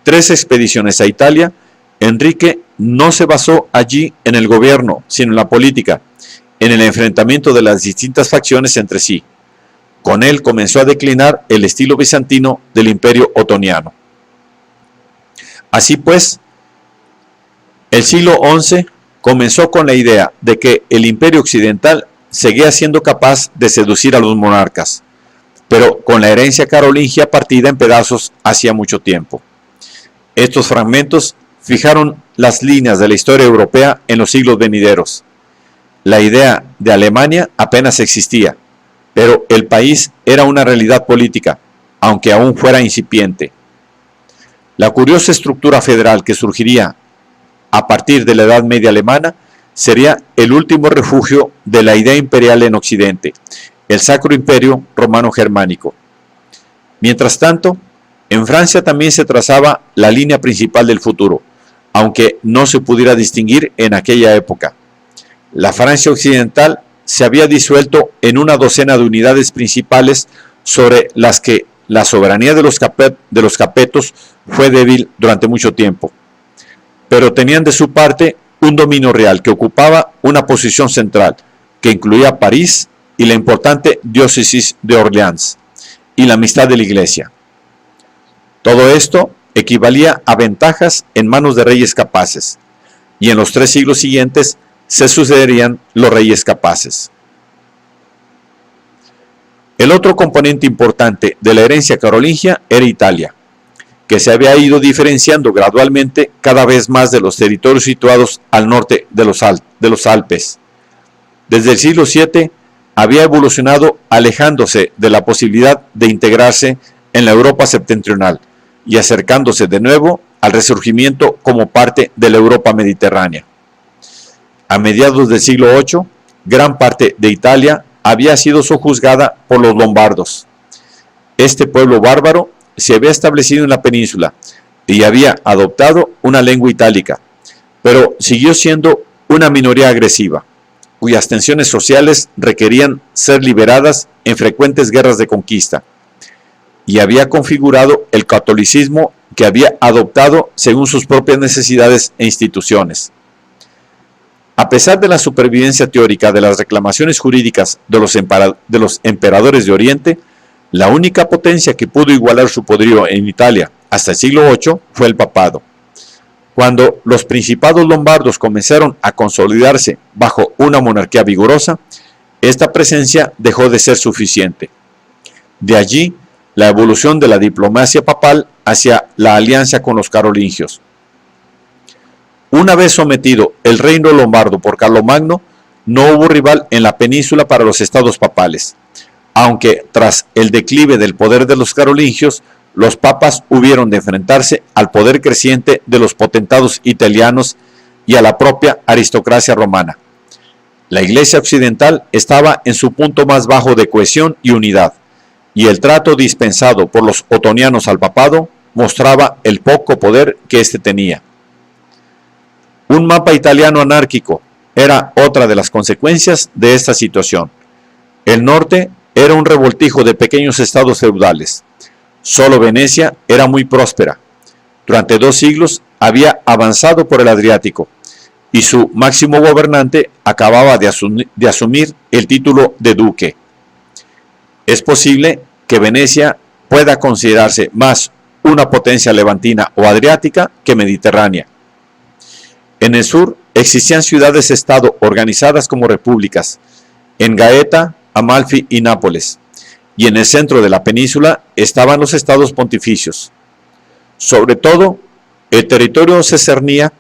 3 expediciones a Italia, Enrique no se basó allí en el gobierno, sino en la política, en el enfrentamiento de las distintas facciones entre sí. Con él comenzó a declinar el estilo bizantino del Imperio Otoniano. Así pues, el siglo XI comenzó con la idea de que el Imperio Occidental seguía siendo capaz de seducir a los monarcas, pero con la herencia carolingia partida en pedazos hacía mucho tiempo. Estos fragmentos fijaron las líneas de la historia europea en los siglos venideros. La idea de Alemania apenas existía, pero el país era una realidad política, aunque aún fuera incipiente. La curiosa estructura federal que surgiría a partir de la Edad Media alemana sería el último refugio de la idea imperial en Occidente, el Sacro Imperio Romano Germánico. Mientras tanto, en Francia también se trazaba la línea principal del futuro, aunque no se pudiera distinguir en aquella época. La Francia occidental se había disuelto en una docena de unidades principales sobre las que la soberanía de los capetos fue débil durante mucho tiempo, pero tenían de su parte un dominio real que ocupaba una posición central, que incluía París y la importante diócesis de Orleans, y la amistad de la Iglesia. Todo esto equivalía a ventajas en manos de reyes capaces, y en los 3 siglos siguientes se sucederían los reyes capaces. El otro componente importante de la herencia carolingia era Italia, que se había ido diferenciando gradualmente cada vez más de los territorios situados al norte de los Alpes. Desde el siglo VII había evolucionado alejándose de la posibilidad de integrarse en la Europa septentrional y acercándose de nuevo al resurgimiento como parte de la Europa mediterránea. A mediados del siglo VIII, gran parte de Italia había sido sojuzgada por los lombardos. Este pueblo bárbaro se había establecido en la península y había adoptado una lengua itálica, pero siguió siendo una minoría agresiva, cuyas tensiones sociales requerían ser liberadas en frecuentes guerras de conquista, y había configurado el catolicismo que había adoptado según sus propias necesidades e instituciones. A pesar de la supervivencia teórica de las reclamaciones jurídicas de los emperadores de Oriente, la única potencia que pudo igualar su poderío en Italia hasta el siglo VIII fue el papado. Cuando los principados lombardos comenzaron a consolidarse bajo una monarquía vigorosa, esta presencia dejó de ser suficiente. De allí la evolución de la diplomacia papal hacia la alianza con los carolingios. Una vez sometido el reino lombardo por Carlomagno, no hubo rival en la península para los estados papales, aunque tras el declive del poder de los carolingios, los papas hubieron de enfrentarse al poder creciente de los potentados italianos y a la propia aristocracia romana. La Iglesia occidental estaba en su punto más bajo de cohesión y unidad, y el trato dispensado por los otonianos al papado mostraba el poco poder que éste tenía. Un mapa italiano anárquico era otra de las consecuencias de esta situación. El norte era un revoltijo de pequeños estados feudales. Solo Venecia era muy próspera. Durante 2 siglos había avanzado por el Adriático y su máximo gobernante acababa de asumir el título de duque. Es posible que Venecia pueda considerarse más una potencia levantina o adriática que mediterránea. En el sur existían ciudades-estado organizadas como repúblicas, en Gaeta, Amalfi y Nápoles, y en el centro de la península estaban los estados pontificios. Sobre todo el territorio se cernía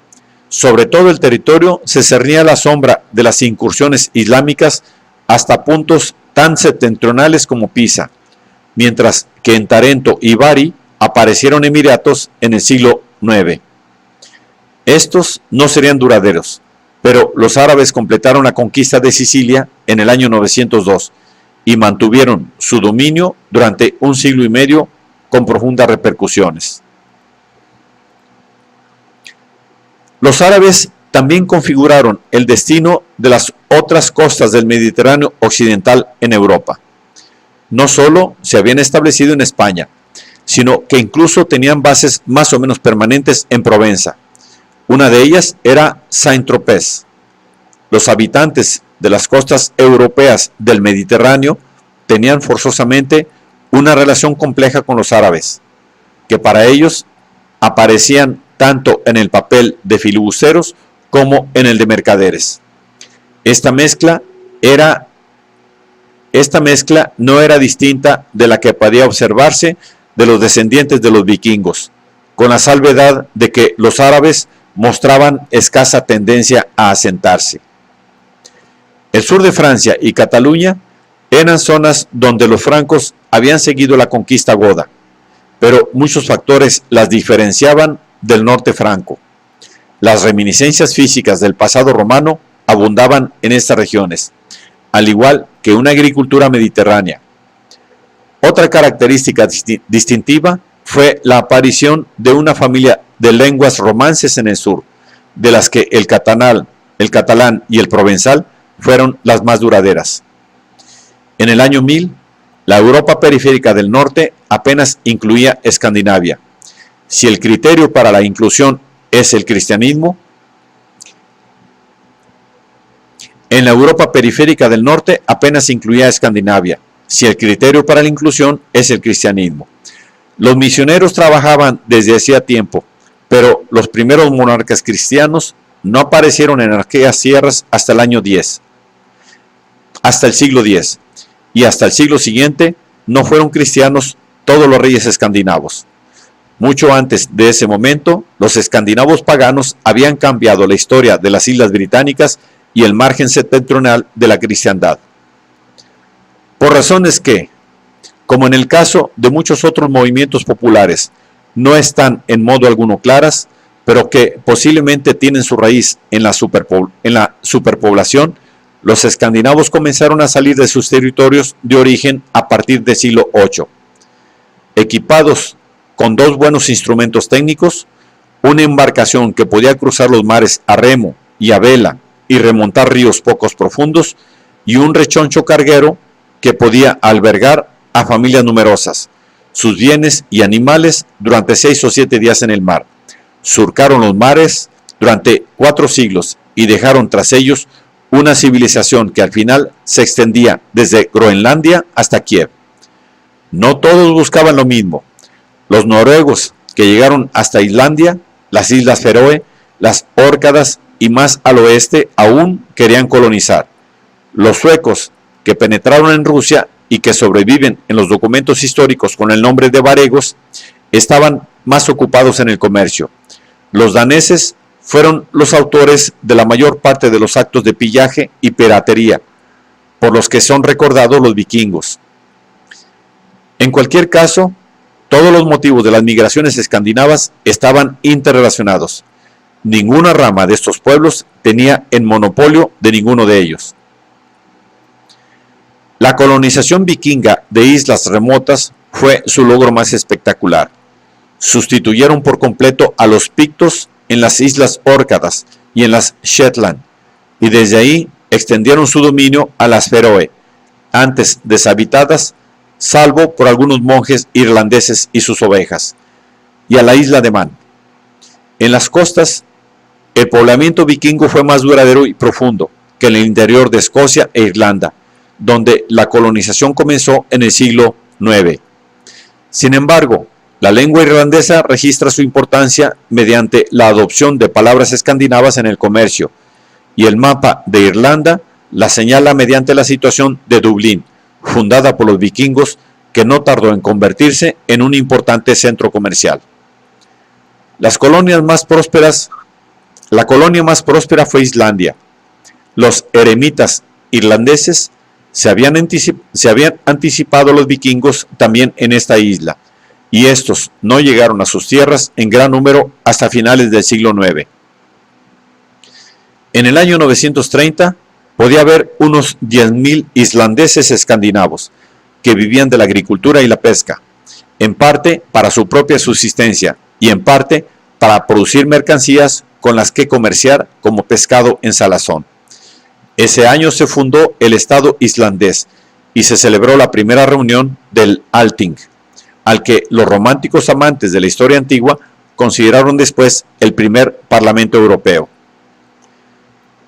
a la sombra de las incursiones islámicas hasta puntos tan septentrionales como Pisa, mientras que en Tarento y Bari aparecieron emiratos en el siglo IX. Estos no serían duraderos, pero los árabes completaron la conquista de Sicilia en el año 902 y mantuvieron su dominio durante 1 siglo y medio con profundas repercusiones. Los árabes también configuraron el destino de las otras costas del Mediterráneo occidental en Europa. No solo se habían establecido en España, sino que incluso tenían bases más o menos permanentes en Provenza. Una de ellas era Saint-Tropez. Los habitantes de las costas europeas del Mediterráneo tenían forzosamente una relación compleja con los árabes, que para ellos aparecían tanto en el papel de filibusteros como en el de mercaderes. Esta mezcla no era distinta de la que podía observarse de los descendientes de los vikingos, con la salvedad de que los árabes mostraban escasa tendencia a asentarse. El sur de Francia y Cataluña eran zonas donde los francos habían seguido la conquista goda, pero muchos factores las diferenciaban del norte franco. Las reminiscencias físicas del pasado romano abundaban en estas regiones, al igual que una agricultura mediterránea. Otra característica distintiva fue la aparición de una familia de lenguas romances en el sur, de las que el catalán y el provenzal fueron las más duraderas. En el año 1000, la Europa periférica del norte apenas incluía Escandinavia. Si el criterio para la inclusión es el cristianismo, en la Europa periférica del norte apenas incluía Escandinavia, si el criterio para la inclusión es el cristianismo. Los misioneros trabajaban desde hacía tiempo, pero los primeros monarcas cristianos no aparecieron en aquellas tierras hasta el año 10, hasta el siglo X, y hasta el siglo siguiente no fueron cristianos todos los reyes escandinavos. Mucho antes de ese momento, los escandinavos paganos habían cambiado la historia de las islas británicas y el margen septentrional de la cristiandad. Por razones que, como en el caso de muchos otros movimientos populares, no están en modo alguno claras, pero que posiblemente tienen su raíz en la superpoblación, los escandinavos comenzaron a salir de sus territorios de origen a partir del siglo VIII. Equipados con dos buenos instrumentos técnicos, una embarcación que podía cruzar los mares a remo y a vela y remontar ríos pocos profundos, y un rechoncho carguero que podía albergar a familias numerosas, sus bienes y animales durante 6 o 7 días en el mar. Surcaron los mares durante 4 siglos y dejaron tras ellos una civilización que al final se extendía desde Groenlandia hasta Kiev. No todos buscaban lo mismo. Los noruegos, que llegaron hasta Islandia, las Islas Feroe, las Órcadas y más al oeste, aún querían colonizar. Los suecos, que penetraron en Rusia y que sobreviven en los documentos históricos con el nombre de varegos, estaban más ocupados en el comercio. Los daneses fueron los autores de la mayor parte de los actos de pillaje y piratería, por los que son recordados los vikingos. En cualquier caso, todos los motivos de las migraciones escandinavas estaban interrelacionados. Ninguna rama de estos pueblos tenía el monopolio de ninguno de ellos. La colonización vikinga de islas remotas fue su logro más espectacular. Sustituyeron por completo a los pictos en las Islas Órcadas y en las Shetland, y desde ahí extendieron su dominio a las Feroe, antes deshabitadas, salvo por algunos monjes irlandeses y sus ovejas, y a la isla de Man. En las costas, el poblamiento vikingo fue más duradero y profundo que en el interior de Escocia e Irlanda, donde la colonización comenzó en el siglo IX. Sin embargo, la lengua irlandesa registra su importancia mediante la adopción de palabras escandinavas en el comercio, y el mapa de Irlanda la señala mediante la situación de Dublín, fundada por los vikingos, que no tardó en convertirse en un importante centro comercial. La colonia más próspera fue Islandia. Los eremitas irlandeses se habían anticipado a los vikingos también en esta isla, y estos no llegaron a sus tierras en gran número hasta finales del siglo IX. En el año 930 podía haber unos 10.000 islandeses escandinavos que vivían de la agricultura y la pesca, en parte para su propia subsistencia y en parte para producir mercancías con las que comerciar, como pescado en salazón. Ese año se fundó el Estado islandés y se celebró la primera reunión del Althing, al que los románticos amantes de la historia antigua consideraron después el primer Parlamento Europeo.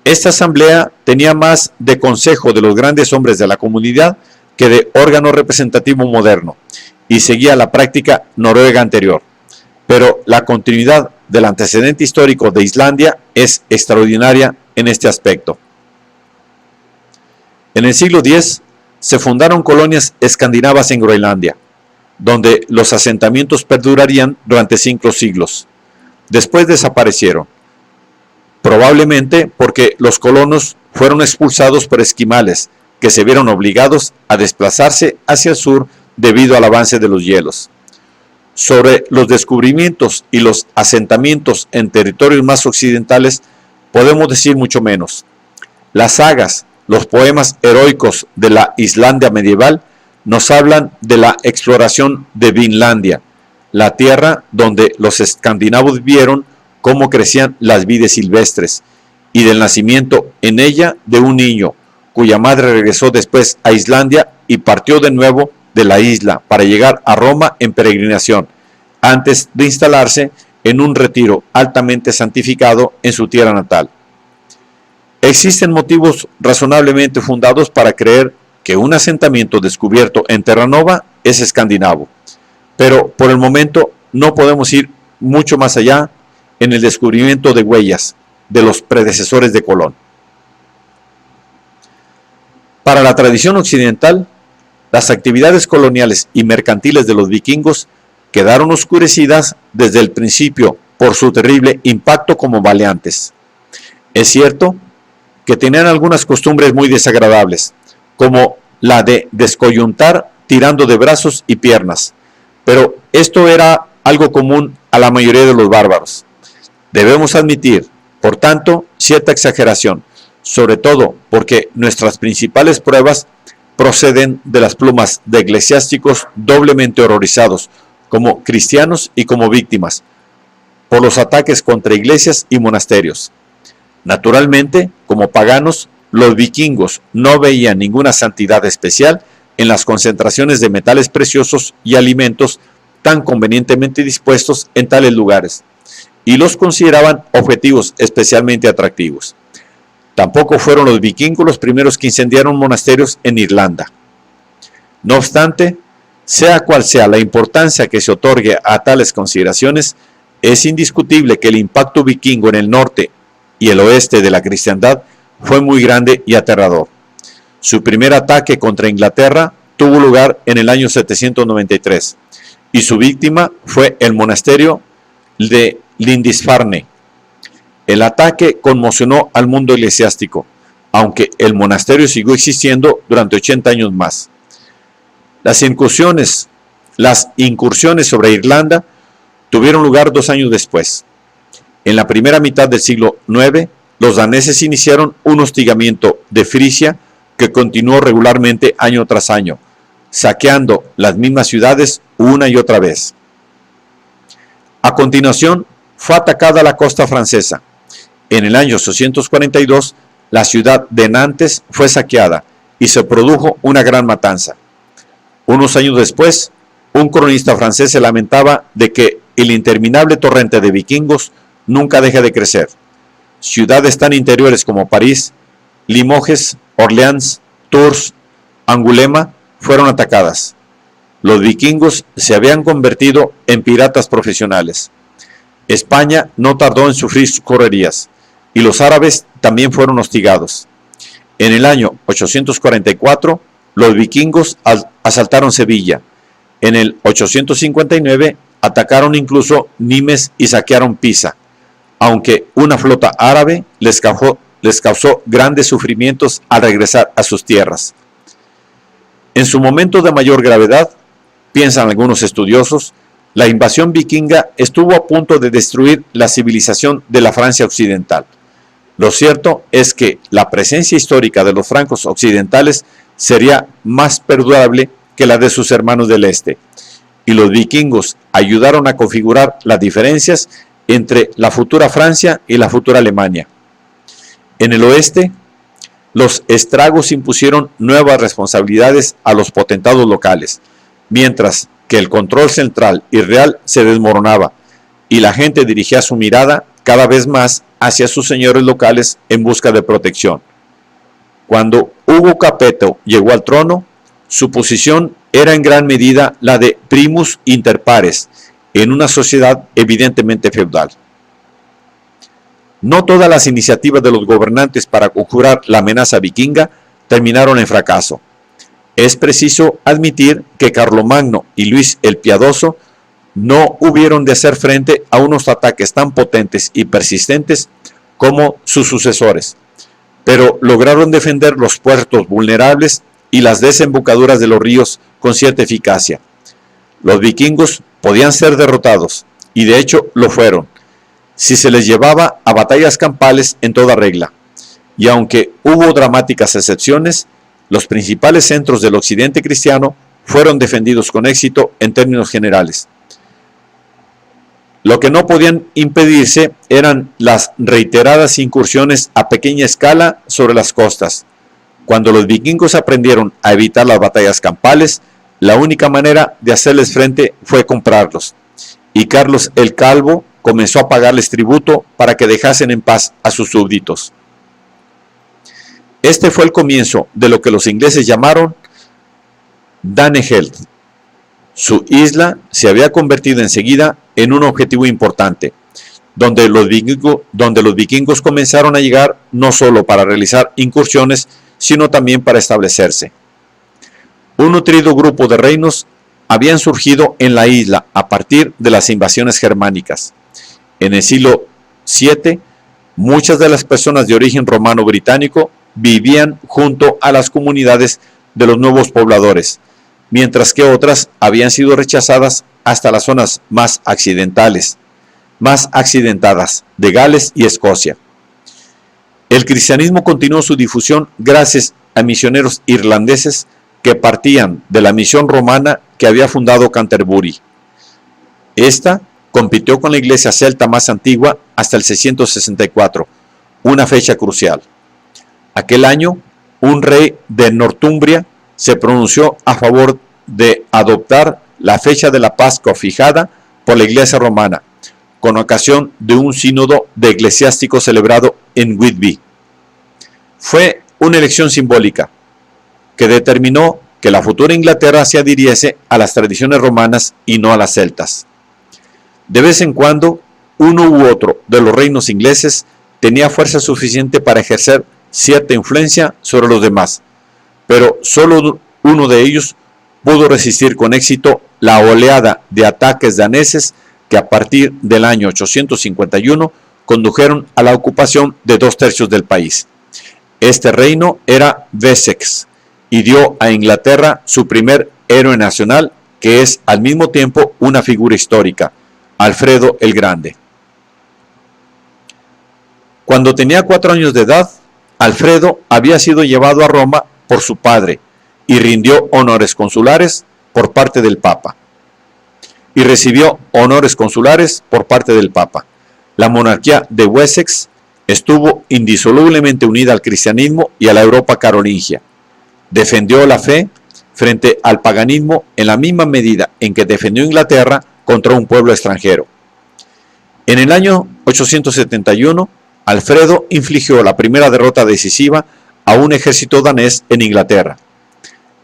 Esta asamblea tenía más de consejo de los grandes hombres de la comunidad que de órgano representativo moderno, y seguía la práctica noruega anterior. Pero la continuidad del antecedente histórico de Islandia es extraordinaria en este aspecto. En el siglo X se fundaron colonias escandinavas en Groenlandia, donde los asentamientos perdurarían durante 5 siglos. Después desaparecieron, probablemente porque los colonos fueron expulsados por esquimales, que se vieron obligados a desplazarse hacia el sur debido al avance de los hielos. Sobre los descubrimientos y los asentamientos en territorios más occidentales podemos decir mucho menos. Las sagas, los poemas heroicos de la Islandia medieval nos hablan de la exploración de Vinlandia, la tierra donde los escandinavos vieron cómo crecían las vides silvestres, y del nacimiento en ella de un niño, cuya madre regresó después a Islandia y partió de nuevo de la isla para llegar a Roma en peregrinación, antes de instalarse en un retiro altamente santificado en su tierra natal. Existen motivos razonablemente fundados para creer que un asentamiento descubierto en Terranova es escandinavo, pero por el momento no podemos ir mucho más allá en el descubrimiento de huellas, de los predecesores de Colón. Para la tradición occidental, las actividades coloniales y mercantiles de los vikingos quedaron oscurecidas desde el principio por su terrible impacto como maleantes. Es cierto que tenían algunas costumbres muy desagradables, como la de descoyuntar tirando de brazos y piernas, pero esto era algo común a la mayoría de los bárbaros. Debemos admitir, por tanto, cierta exageración, sobre todo porque nuestras principales pruebas proceden de las plumas de eclesiásticos doblemente horrorizados, como cristianos y como víctimas, por los ataques contra iglesias y monasterios. Naturalmente, como paganos, los vikingos no veían ninguna santidad especial en las concentraciones de metales preciosos y alimentos tan convenientemente dispuestos en tales lugares, y los consideraban objetivos especialmente atractivos. Tampoco fueron los vikingos los primeros que incendiaron monasterios en Irlanda. No obstante, sea cual sea la importancia que se otorgue a tales consideraciones, es indiscutible que el impacto vikingo en el norte y el oeste de la cristiandad fue muy grande y aterrador. Su primer ataque contra Inglaterra tuvo lugar en el año 793 y su víctima fue el monasterio de Lindisfarne. El ataque conmocionó al mundo eclesiástico, aunque el monasterio siguió existiendo durante 80 años más. Las incursiones sobre Irlanda tuvieron lugar 2 años después. En la primera mitad del siglo IX, los daneses iniciaron un hostigamiento de Frisia que continuó regularmente año tras año, saqueando las mismas ciudades una y otra vez. A continuación, fue atacada la costa francesa. En el año 842, la ciudad de Nantes fue saqueada y se produjo una gran matanza. Unos años después, un cronista francés se lamentaba de que el interminable torrente de vikingos nunca deja de crecer. Ciudades tan interiores como París, Limoges, Orleans, Tours, Angulema fueron atacadas. Los vikingos se habían convertido en piratas profesionales. España no tardó en sufrir sus correrías, y los árabes también fueron hostigados. En el año 844, los vikingos asaltaron Sevilla. En el 859, atacaron incluso Nimes y saquearon Pisa, aunque una flota árabe les causó grandes sufrimientos al regresar a sus tierras. En su momento de mayor gravedad, piensan algunos estudiosos, la invasión vikinga estuvo a punto de destruir la civilización de la Francia occidental. Lo cierto es que la presencia histórica de los francos occidentales sería más perdurable que la de sus hermanos del este, y los vikingos ayudaron a configurar las diferencias entre la futura Francia y la futura Alemania. En el oeste, los estragos impusieron nuevas responsabilidades a los potentados locales, mientras que el control central y real se desmoronaba, y la gente dirigía su mirada cada vez más hacia sus señores locales en busca de protección. Cuando Hugo Capeto llegó al trono, su posición era en gran medida la de primus inter pares, en una sociedad evidentemente feudal. No todas las iniciativas de los gobernantes para conjurar la amenaza vikinga terminaron en fracaso. Es preciso admitir que Carlomagno y Luis el Piadoso no hubieron de hacer frente a unos ataques tan potentes y persistentes como sus sucesores, pero lograron defender los puertos vulnerables y las desembocaduras de los ríos con cierta eficacia. Los vikingos podían ser derrotados, y de hecho lo fueron, si se les llevaba a batallas campales en toda regla, y aunque hubo dramáticas excepciones, los principales centros del occidente cristiano fueron defendidos con éxito en términos generales. Lo que no podían impedirse eran las reiteradas incursiones a pequeña escala sobre las costas. Cuando los vikingos aprendieron a evitar las batallas campales, la única manera de hacerles frente fue comprarlos, y Carlos el Calvo comenzó a pagarles tributo para que dejasen en paz a sus súbditos. Este fue el comienzo de lo que los ingleses llamaron Danegeld. Su isla se había convertido enseguida en un objetivo importante. donde los vikingos comenzaron a llegar no solo para realizar incursiones, sino también para establecerse. Un nutrido grupo de reinos habían surgido en la isla a partir de las invasiones germánicas. En el siglo VII, muchas de las personas de origen romano-británico vivían junto a las comunidades de los nuevos pobladores, mientras que otras habían sido rechazadas hasta las zonas más accidentadas de Gales y Escocia. El cristianismo continuó su difusión gracias a misioneros irlandeses que partían de la misión romana que había fundado Canterbury. Esta compitió con la iglesia celta más antigua hasta el 664, una fecha crucial. Aquel año, un rey de Northumbria se pronunció a favor de adoptar la fecha de la Pascua fijada por la iglesia romana, con ocasión de un sínodo de eclesiásticos celebrado en Whitby. Fue una elección simbólica que determinó que la futura Inglaterra se adhiriese a las tradiciones romanas y no a las celtas. De vez en cuando, uno u otro de los reinos ingleses tenía fuerza suficiente para ejercer cierta influencia sobre los demás, pero solo uno de ellos pudo resistir con éxito la oleada de ataques daneses que a partir del año 851 condujeron a la ocupación de 2/3 del país. Este reino era Wessex y dio a Inglaterra su primer héroe nacional, que es al mismo tiempo una figura histórica, Alfredo el Grande. Cuando tenía 4 años de edad, Alfredo había sido llevado a Roma por su padre y rindió honores consulares por parte del Papa. La monarquía de Wessex estuvo indisolublemente unida al cristianismo y a la Europa carolingia. Defendió la fe frente al paganismo en la misma medida en que defendió Inglaterra contra un pueblo extranjero. En el año 871, Alfredo infligió la primera derrota decisiva a un ejército danés en Inglaterra.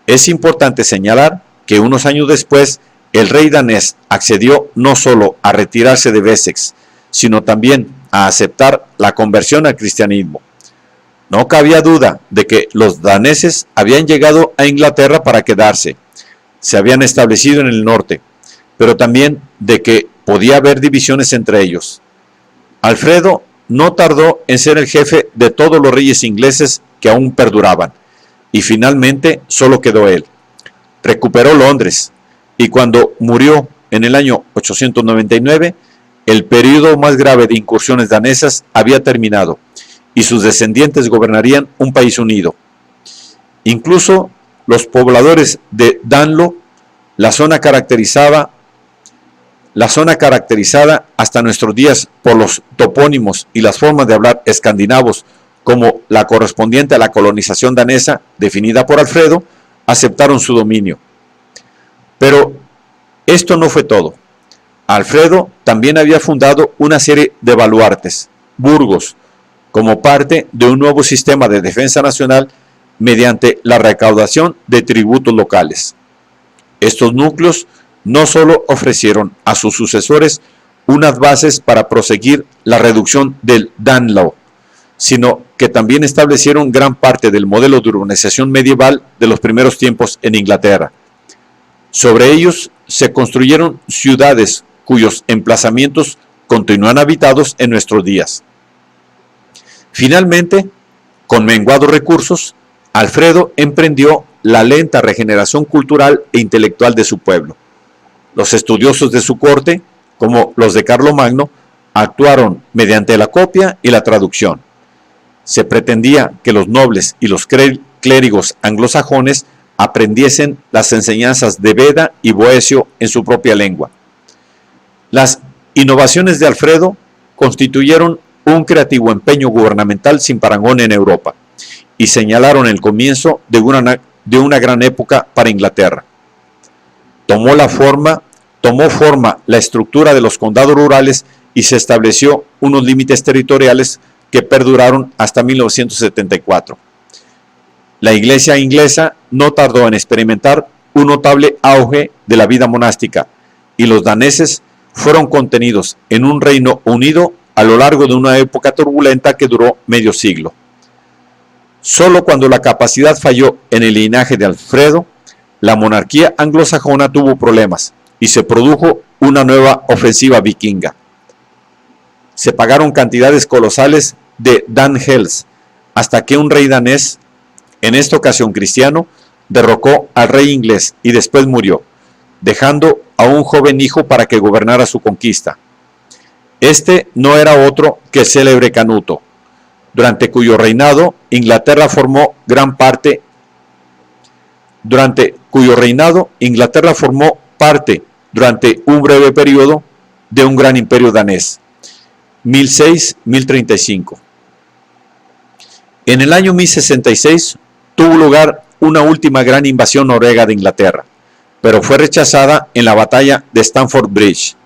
Es importante señalar que unos años después, el rey danés accedió no solo a retirarse de Wessex, sino también a aceptar la conversión al cristianismo. No cabía duda de que los daneses habían llegado a Inglaterra para quedarse, se habían establecido en el norte, pero también de que podía haber divisiones entre ellos. Alfredo no tardó en ser el jefe de todos los reyes ingleses que aún perduraban, y finalmente solo quedó él. Recuperó Londres, y cuando murió en el año 899, el periodo más grave de incursiones danesas había terminado, y sus descendientes gobernarían un país unido. Incluso los pobladores de Danlo, la zona caracterizada hasta nuestros días por los topónimos y las formas de hablar escandinavos, como la correspondiente a la colonización danesa definida por Alfredo, aceptaron su dominio. Pero esto no fue todo. Alfredo también había fundado una serie de baluartes, burgos, como parte de un nuevo sistema de defensa nacional mediante la recaudación de tributos locales. Estos núcleos no solo ofrecieron a sus sucesores unas bases para proseguir la reducción del Danelaw, sino que también establecieron gran parte del modelo de urbanización medieval de los primeros tiempos en Inglaterra. Sobre ellos se construyeron ciudades cuyos emplazamientos continúan habitados en nuestros días. Finalmente, con menguados recursos, Alfredo emprendió la lenta regeneración cultural e intelectual de su pueblo. Los estudiosos de su corte, como los de Carlomagno, actuaron mediante la copia y la traducción. Se pretendía que los nobles y los clérigos anglosajones aprendiesen las enseñanzas de Beda y Boecio en su propia lengua. Las innovaciones de Alfredo constituyeron un creativo empeño gubernamental sin parangón en Europa y señalaron el comienzo de una gran época para Inglaterra. Tomó forma la estructura de los condados rurales y se estableció unos límites territoriales que perduraron hasta 1974. La iglesia inglesa no tardó en experimentar un notable auge de la vida monástica y los daneses fueron contenidos en un reino unido a lo largo de una época turbulenta que duró medio siglo. Solo cuando la capacidad falló en el linaje de Alfredo, la monarquía anglosajona tuvo problemas y se produjo una nueva ofensiva vikinga. Se pagaron cantidades colosales de danhels hasta que un rey danés, en esta ocasión cristiano, derrocó al rey inglés y después murió, dejando a un joven hijo para que gobernara su conquista. Este no era otro que el célebre Canuto, durante cuyo reinado Inglaterra formó parte durante un breve periodo de un gran imperio danés, 1006-1035. En el año 1066 tuvo lugar una última gran invasión noruega de Inglaterra, pero fue rechazada en la batalla de Stamford Bridge.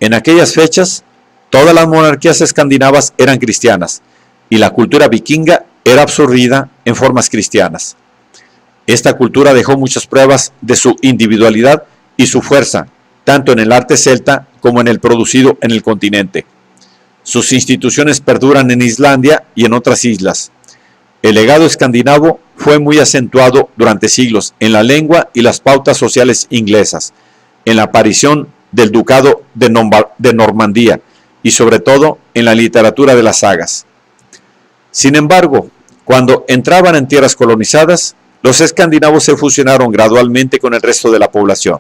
En aquellas fechas, todas las monarquías escandinavas eran cristianas y la cultura vikinga era absorbida en formas cristianas. Esta cultura dejó muchas pruebas de su individualidad y su fuerza, tanto en el arte celta como en el producido en el continente. Sus instituciones perduran en Islandia y en otras islas. El legado escandinavo fue muy acentuado durante siglos en la lengua y las pautas sociales inglesas, en la aparición del ducado de Normandía y sobre todo en la literatura de las sagas. Sin embargo, cuando entraban en tierras colonizadas, los escandinavos se fusionaron gradualmente con el resto de la población.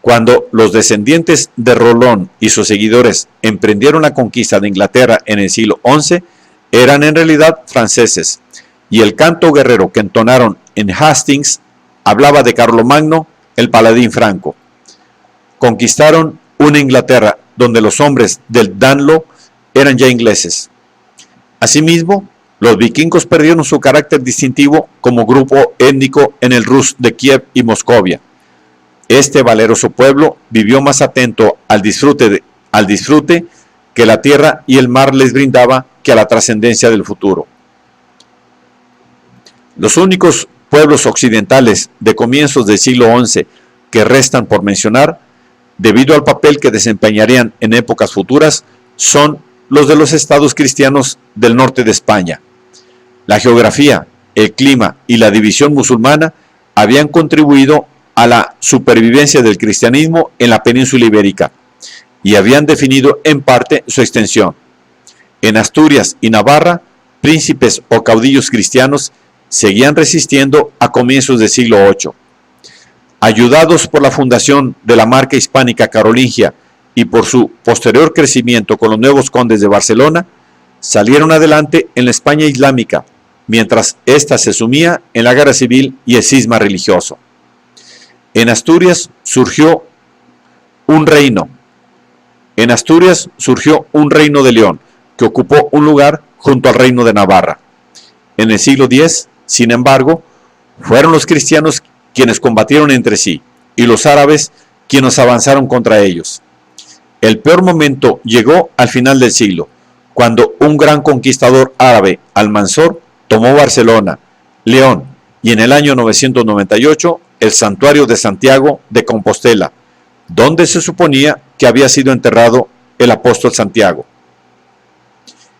Cuando los descendientes de Rolón y sus seguidores emprendieron la conquista de Inglaterra en el siglo XI, eran en realidad franceses, y el canto guerrero que entonaron en Hastings hablaba de Carlomagno, el paladín franco. Conquistaron una Inglaterra donde los hombres del Danelaw eran ya ingleses. Asimismo, los vikingos perdieron su carácter distintivo como grupo étnico en el Rus de Kiev y Moscovia. Este valeroso pueblo vivió más atento al disfrute que la tierra y el mar les brindaba que a la trascendencia del futuro. Los únicos pueblos occidentales de comienzos del siglo XI que restan por mencionar, debido al papel que desempeñarían en épocas futuras, son los de los estados cristianos del norte de España. La geografía, el clima y la división musulmana habían contribuido a la supervivencia del cristianismo en la península ibérica y habían definido en parte su extensión. En Asturias y Navarra, príncipes o caudillos cristianos seguían resistiendo a comienzos del siglo VIII. Ayudados por la fundación de la marca hispánica carolingia y por su posterior crecimiento con los nuevos condes de Barcelona, salieron adelante en la España islámica, mientras ésta se sumía en la guerra civil y el cisma religioso. En Asturias surgió un reino de León, que ocupó un lugar junto al reino de Navarra. En el siglo X, sin embargo, fueron los cristianos quienes combatieron entre sí, y los árabes quienes avanzaron contra ellos. El peor momento llegó al final del siglo, cuando un gran conquistador árabe, Almanzor, tomó Barcelona, León y en el año 998 el santuario de Santiago de Compostela, donde se suponía que había sido enterrado el apóstol Santiago.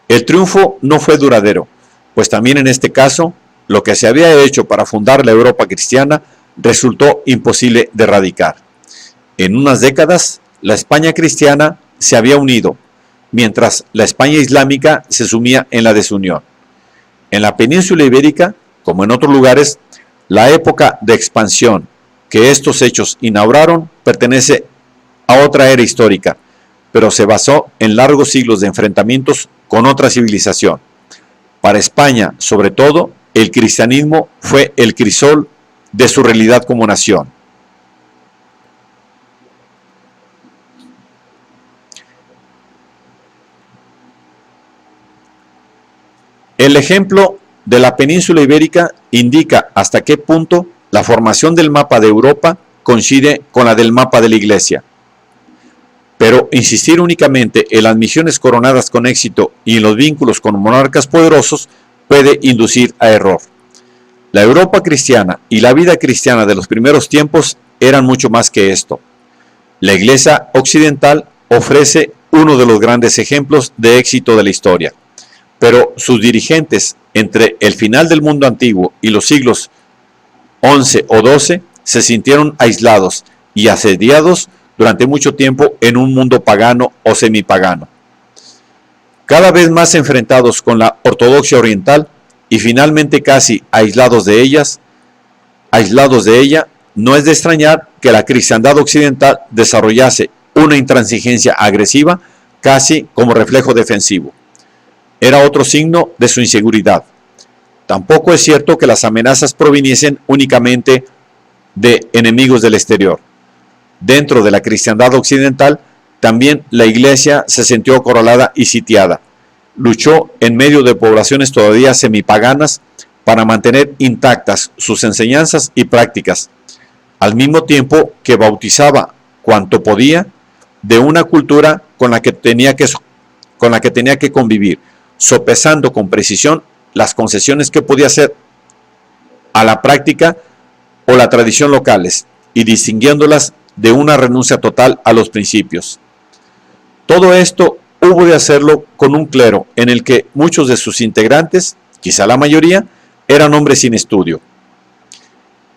El triunfo no fue duradero, pues también en este caso, lo que se había hecho para fundar la Europa cristiana resultó imposible de erradicar. En unas décadas, la España cristiana se había unido, mientras la España islámica se sumía en la desunión. En la península ibérica, como en otros lugares, la época de expansión que estos hechos inauguraron pertenece a otra era histórica, pero se basó en largos siglos de enfrentamientos con otra civilización. Para España, sobre todo, el cristianismo fue el crisol de su realidad como nación. El ejemplo de la península ibérica indica hasta qué punto la formación del mapa de Europa coincide con la del mapa de la Iglesia. Pero insistir únicamente en las misiones coronadas con éxito y en los vínculos con monarcas poderosos puede inducir a error. La Europa cristiana y la vida cristiana de los primeros tiempos eran mucho más que esto. La Iglesia occidental ofrece uno de los grandes ejemplos de éxito de la historia, pero sus dirigentes entre el final del mundo antiguo y los siglos XI o XII se sintieron aislados y asediados durante mucho tiempo en un mundo pagano o semipagano. Cada vez más enfrentados con la ortodoxia oriental y finalmente casi aislados de ella, no es de extrañar que la cristiandad occidental desarrollase una intransigencia agresiva casi como reflejo defensivo. Era otro signo de su inseguridad. Tampoco es cierto que las amenazas proviniesen únicamente de enemigos del exterior. Dentro de la cristiandad occidental, también la Iglesia se sintió acorralada y sitiada. Luchó en medio de poblaciones todavía semipaganas para mantener intactas sus enseñanzas y prácticas, al mismo tiempo que bautizaba cuanto podía de una cultura con la que tenía que convivir, sopesando con precisión las concesiones que podía hacer a la práctica o la tradición locales y distinguiéndolas de una renuncia total a los principios. Todo esto hubo de hacerlo con un clero en el que muchos de sus integrantes, quizá la mayoría, eran hombres sin estudio,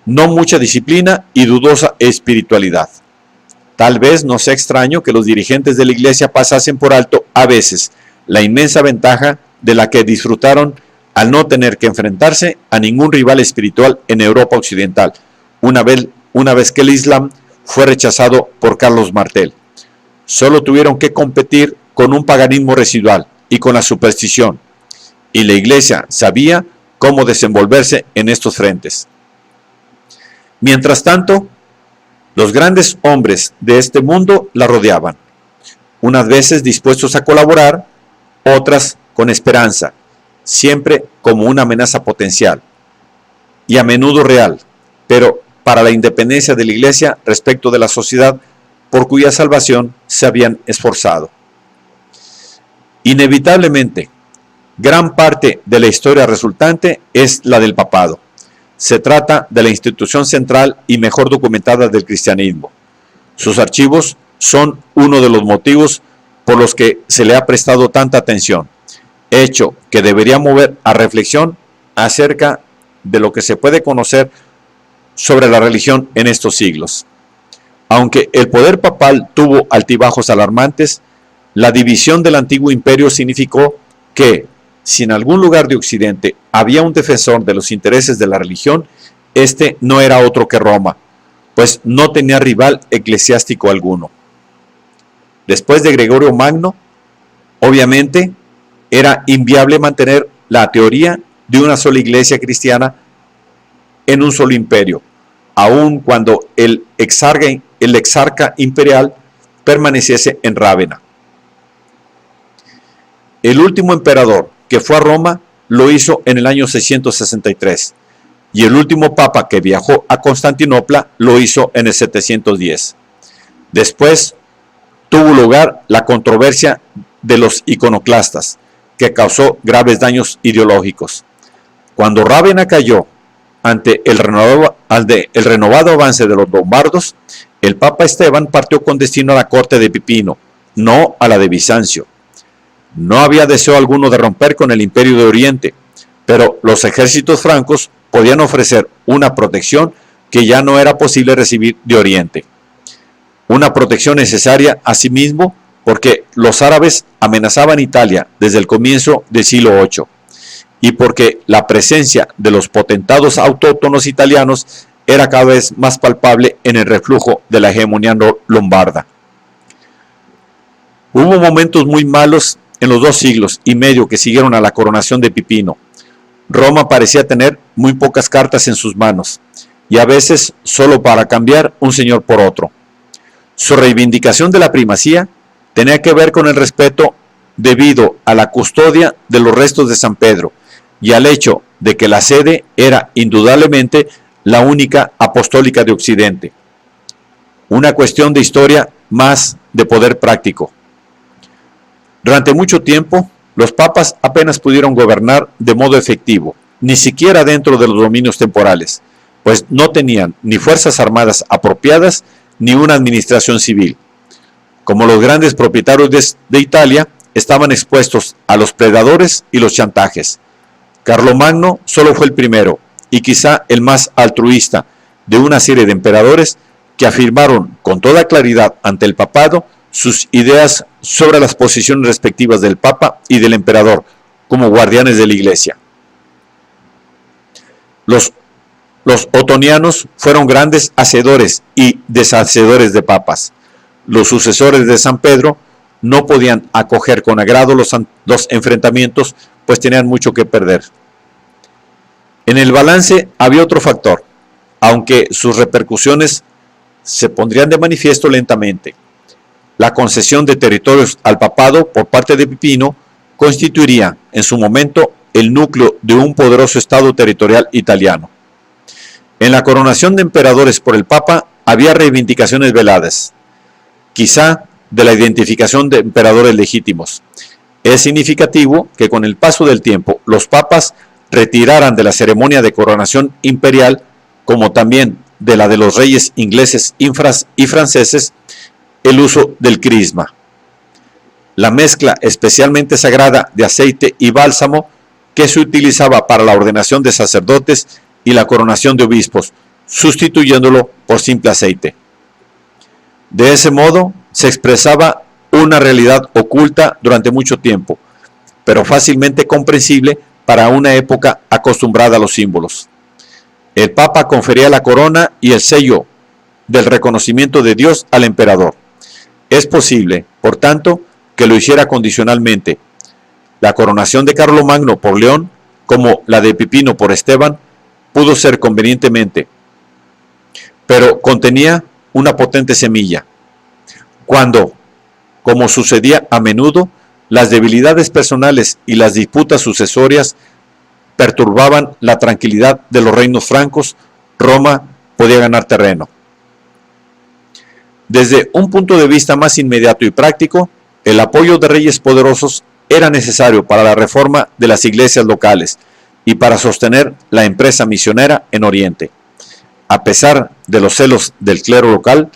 no mucha disciplina y dudosa espiritualidad. Tal vez no sea extraño que los dirigentes de la Iglesia pasasen por alto a veces la inmensa ventaja de la que disfrutaron al no tener que enfrentarse a ningún rival espiritual en Europa occidental, una vez que el Islam fue rechazado por Carlos Martel. Solo tuvieron que competir con un paganismo residual y con la superstición, y la Iglesia sabía cómo desenvolverse en estos frentes. Mientras tanto, los grandes hombres de este mundo la rodeaban, unas veces dispuestos a colaborar, otras con esperanza, siempre como una amenaza potencial, y a menudo real, pero para la independencia de la Iglesia respecto de la sociedad por cuya salvación se habían esforzado. Inevitablemente, gran parte de la historia resultante es la del papado. Se trata de la institución central y mejor documentada del cristianismo. Sus archivos son uno de los motivos por los que se le ha prestado tanta atención, hecho que debería mover a reflexión acerca de lo que se puede conocer sobre la religión en estos siglos. Aunque el poder papal tuvo altibajos alarmantes, la división del antiguo imperio significó que, si en algún lugar de Occidente había un defensor de los intereses de la religión, este no era otro que Roma, pues no tenía rival eclesiástico alguno. Después de Gregorio Magno, obviamente, era inviable mantener la teoría de una sola iglesia cristiana en un solo imperio, aun cuando el exarca imperial permaneciese en Rávena. El último emperador que fue a Roma lo hizo en el año 663 y el último papa que viajó a Constantinopla lo hizo en el 710. Después tuvo lugar la controversia de los iconoclastas, que causó graves daños ideológicos. Cuando Rávena cayó ante el renovado avance de los lombardos, el Papa Esteban partió con destino a la corte de Pipino, no a la de Bizancio. No había deseo alguno de romper con el Imperio de Oriente, pero los ejércitos francos podían ofrecer una protección que ya no era posible recibir de Oriente. Una protección necesaria asimismo porque los árabes amenazaban Italia desde el comienzo del siglo VIII y porque la presencia de los potentados autóctonos italianos era cada vez más palpable en el reflujo de la hegemonía lombarda. Hubo momentos muy malos en los 2 siglos y medio que siguieron a la coronación de Pipino. Roma parecía tener muy pocas cartas en sus manos, y a veces solo para cambiar un señor por otro. Su reivindicación de la primacía tenía que ver con el respeto debido a la custodia de los restos de San Pedro y al hecho de que la sede era indudablemente la única apostólica de Occidente. Una cuestión de historia más de poder práctico. Durante mucho tiempo, los papas apenas pudieron gobernar de modo efectivo, ni siquiera dentro de los dominios temporales, pues no tenían ni fuerzas armadas apropiadas ni una administración civil. Como los grandes propietarios de Italia, estaban expuestos a los predadores y los chantajes. Carlomagno solo fue el primero, y quizá el más altruista, de una serie de emperadores que afirmaron con toda claridad ante el papado sus ideas sobre las posiciones respectivas del papa y del emperador como guardianes de la iglesia. Los otonianos fueron grandes hacedores y deshacedores de papas. Los sucesores de San Pedro no podían acoger con agrado los enfrentamientos, pues tenían mucho que perder. En el balance había otro factor, aunque sus repercusiones se pondrían de manifiesto lentamente. La concesión de territorios al papado por parte de Pipino constituiría, en su momento, el núcleo de un poderoso estado territorial italiano. En la coronación de emperadores por el Papa había reivindicaciones veladas, quizá de la identificación de emperadores legítimos. Es significativo que con el paso del tiempo los papas retiraran de la ceremonia de coronación imperial, como también de la de los reyes ingleses y franceses, el uso del crisma. La mezcla especialmente sagrada de aceite y bálsamo que se utilizaba para la ordenación de sacerdotes y la coronación de obispos, sustituyéndolo por simple aceite. De ese modo se expresaba una realidad oculta durante mucho tiempo, pero fácilmente comprensible para una época acostumbrada a los símbolos. El Papa confería la corona y el sello del reconocimiento de Dios al emperador. Es posible, por tanto, que lo hiciera condicionalmente. La coronación de Carlomagno por León, como la de Pipino por Esteban, pudo ser convenientemente, pero contenía una potente semilla. Cuando, como sucedía a menudo, las debilidades personales y las disputas sucesorias perturbaban la tranquilidad de los reinos francos, Roma podía ganar terreno. Desde un punto de vista más inmediato y práctico, el apoyo de reyes poderosos era necesario para la reforma de las iglesias locales y para sostener la empresa misionera en Oriente. A pesar de los celos del clero local,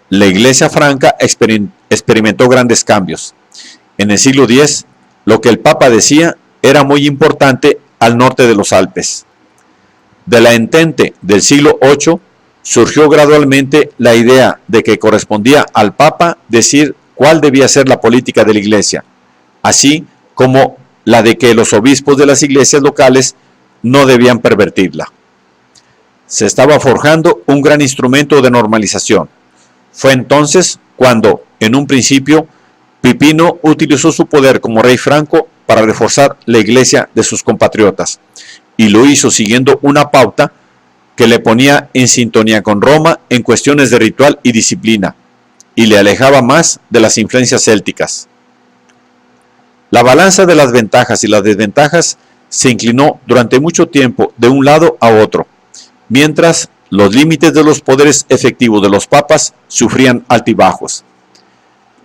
la iglesia franca experimentó grandes cambios. En el siglo X, lo que el Papa decía era muy importante al norte de los Alpes. De la entente del siglo VIII surgió gradualmente la idea de que correspondía al Papa decir cuál debía ser la política de la Iglesia, así como la de que los obispos de las iglesias locales no debían pervertirla. Se estaba forjando un gran instrumento de normalización. Fue entonces cuando, en un principio, Pipino utilizó su poder como rey franco para reforzar la iglesia de sus compatriotas, y lo hizo siguiendo una pauta que le ponía en sintonía con Roma en cuestiones de ritual y disciplina, y le alejaba más de las influencias célticas. La balanza de las ventajas y las desventajas se inclinó durante mucho tiempo de un lado a otro, mientras los límites de los poderes efectivos de los papas sufrían altibajos.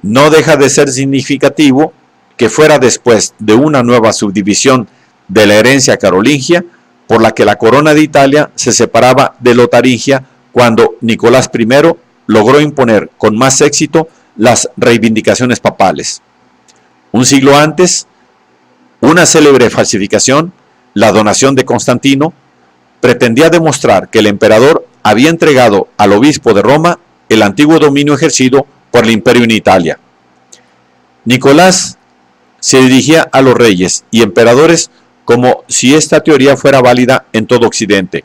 No deja de ser significativo que fuera después de una nueva subdivisión de la herencia carolingia, por la que la corona de Italia se separaba de Lotaringia cuando Nicolás I logró imponer con más éxito las reivindicaciones papales. Un siglo antes, una célebre falsificación, la donación de Constantino, pretendía demostrar que el emperador había entregado al obispo de Roma el antiguo dominio ejercido por el imperio en Italia. Nicolás se dirigía a los reyes y emperadores como si esta teoría fuera válida en todo Occidente.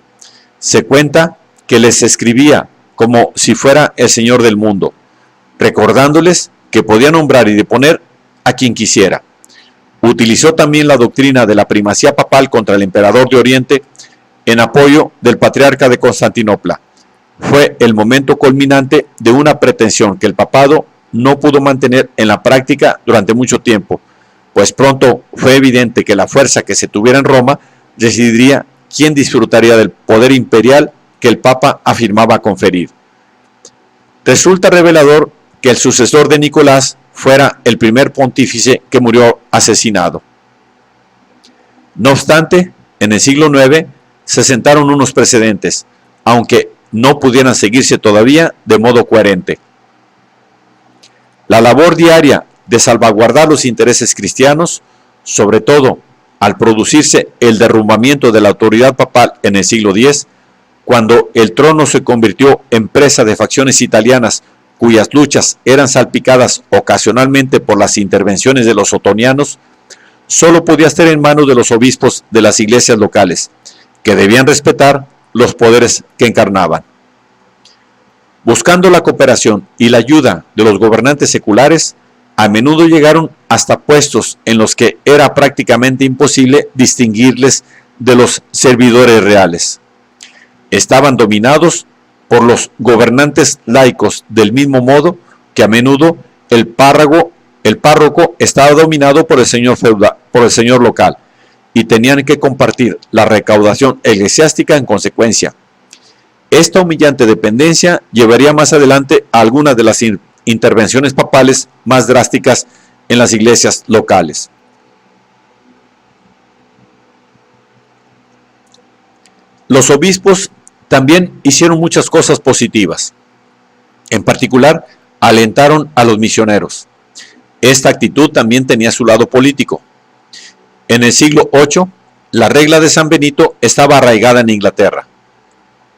Se cuenta que les escribía como si fuera el señor del mundo, recordándoles que podía nombrar y deponer a quien quisiera. Utilizó también la doctrina de la primacía papal contra el emperador de Oriente en apoyo del patriarca de Constantinopla. Fue el momento culminante de una pretensión que el papado no pudo mantener en la práctica durante mucho tiempo, pues pronto fue evidente que la fuerza que se tuviera en Roma decidiría quién disfrutaría del poder imperial que el Papa afirmaba conferir. Resulta revelador que el sucesor de Nicolás fuera el primer pontífice que murió asesinado. No obstante, en el siglo IX se sentaron unos precedentes, aunque no pudieran seguirse todavía de modo coherente. La labor diaria de salvaguardar los intereses cristianos, sobre todo al producirse el derrumbamiento de la autoridad papal en el siglo X, cuando el trono se convirtió en presa de facciones italianas cuyas luchas eran salpicadas ocasionalmente por las intervenciones de los otonianos, solo podía estar en manos de los obispos de las iglesias locales, que debían respetar los poderes que encarnaban. Buscando la cooperación y la ayuda de los gobernantes seculares, a menudo llegaron hasta puestos en los que era prácticamente imposible distinguirles de los servidores reales. Estaban dominados por los gobernantes laicos, del mismo modo que a menudo el párroco estaba dominado por el señor local, y tenían que compartir la recaudación eclesiástica en consecuencia. Esta humillante dependencia llevaría más adelante a algunas de las intervenciones papales más drásticas en las iglesias locales. Los obispos también hicieron muchas cosas positivas. En particular, alentaron a los misioneros. Esta actitud también tenía su lado político. En el siglo VIII, la regla de San Benito estaba arraigada en Inglaterra,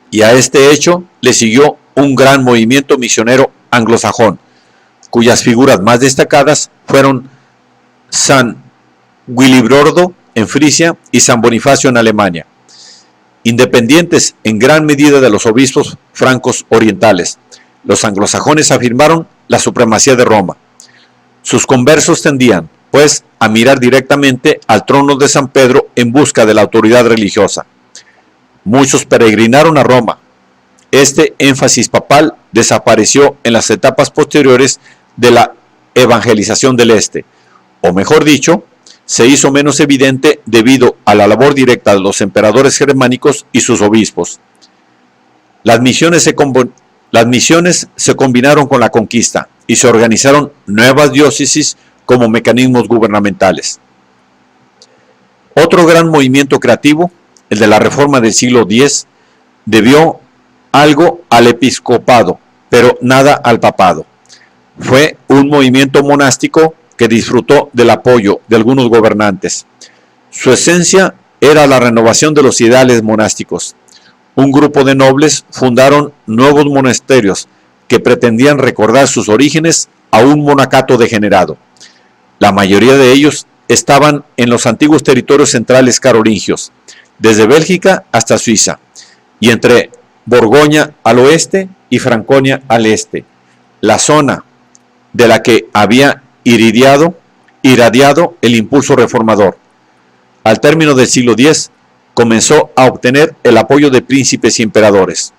y a este hecho le siguió un gran movimiento misionero anglosajón, cuyas figuras más destacadas fueron San Willibrordo en Frisia y San Bonifacio en Alemania, independientes en gran medida de los obispos francos orientales. Los anglosajones afirmaron la supremacía de Roma. Sus conversos tendían, pues, a mirar directamente al trono de San Pedro en busca de la autoridad religiosa. Muchos peregrinaron a Roma. Este énfasis papal desapareció en las etapas posteriores de la evangelización del Este, o mejor dicho, se hizo menos evidente debido a la labor directa de los emperadores germánicos y sus obispos. Las misiones se combinaron con la conquista y se organizaron nuevas diócesis como mecanismos gubernamentales. Otro gran movimiento creativo, el de la Reforma del siglo X, debió algo al episcopado, pero nada al papado. Fue un movimiento monástico que disfrutó del apoyo de algunos gobernantes. Su esencia era la renovación de los ideales monásticos. Un grupo de nobles fundaron nuevos monasterios que pretendían recordar sus orígenes a un monacato degenerado. La mayoría de ellos estaban en los antiguos territorios centrales carolingios, desde Bélgica hasta Suiza, y entre Borgoña al oeste y Franconia al este, la zona de la que había irradiado el impulso reformador. Al término del siglo X, comenzó a obtener el apoyo de príncipes y emperadores.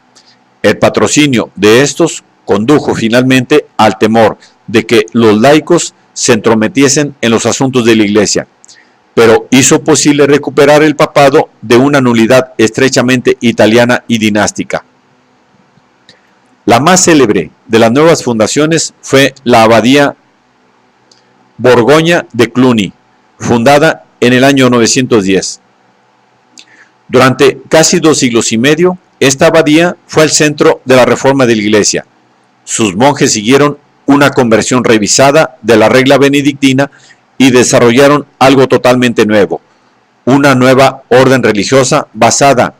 El patrocinio de estos condujo finalmente al temor de que los laicos se entrometiesen en los asuntos de la Iglesia, pero hizo posible recuperar el papado de una nulidad estrechamente italiana y dinástica. La más célebre de las nuevas fundaciones fue la abadía Borgoña de Cluny, fundada en el año 910. Durante casi 2 siglos y medio, esta abadía fue el centro de la reforma de la Iglesia. Sus monjes siguieron una conversión revisada de la regla benedictina y desarrollaron algo totalmente nuevo, una nueva orden religiosa basada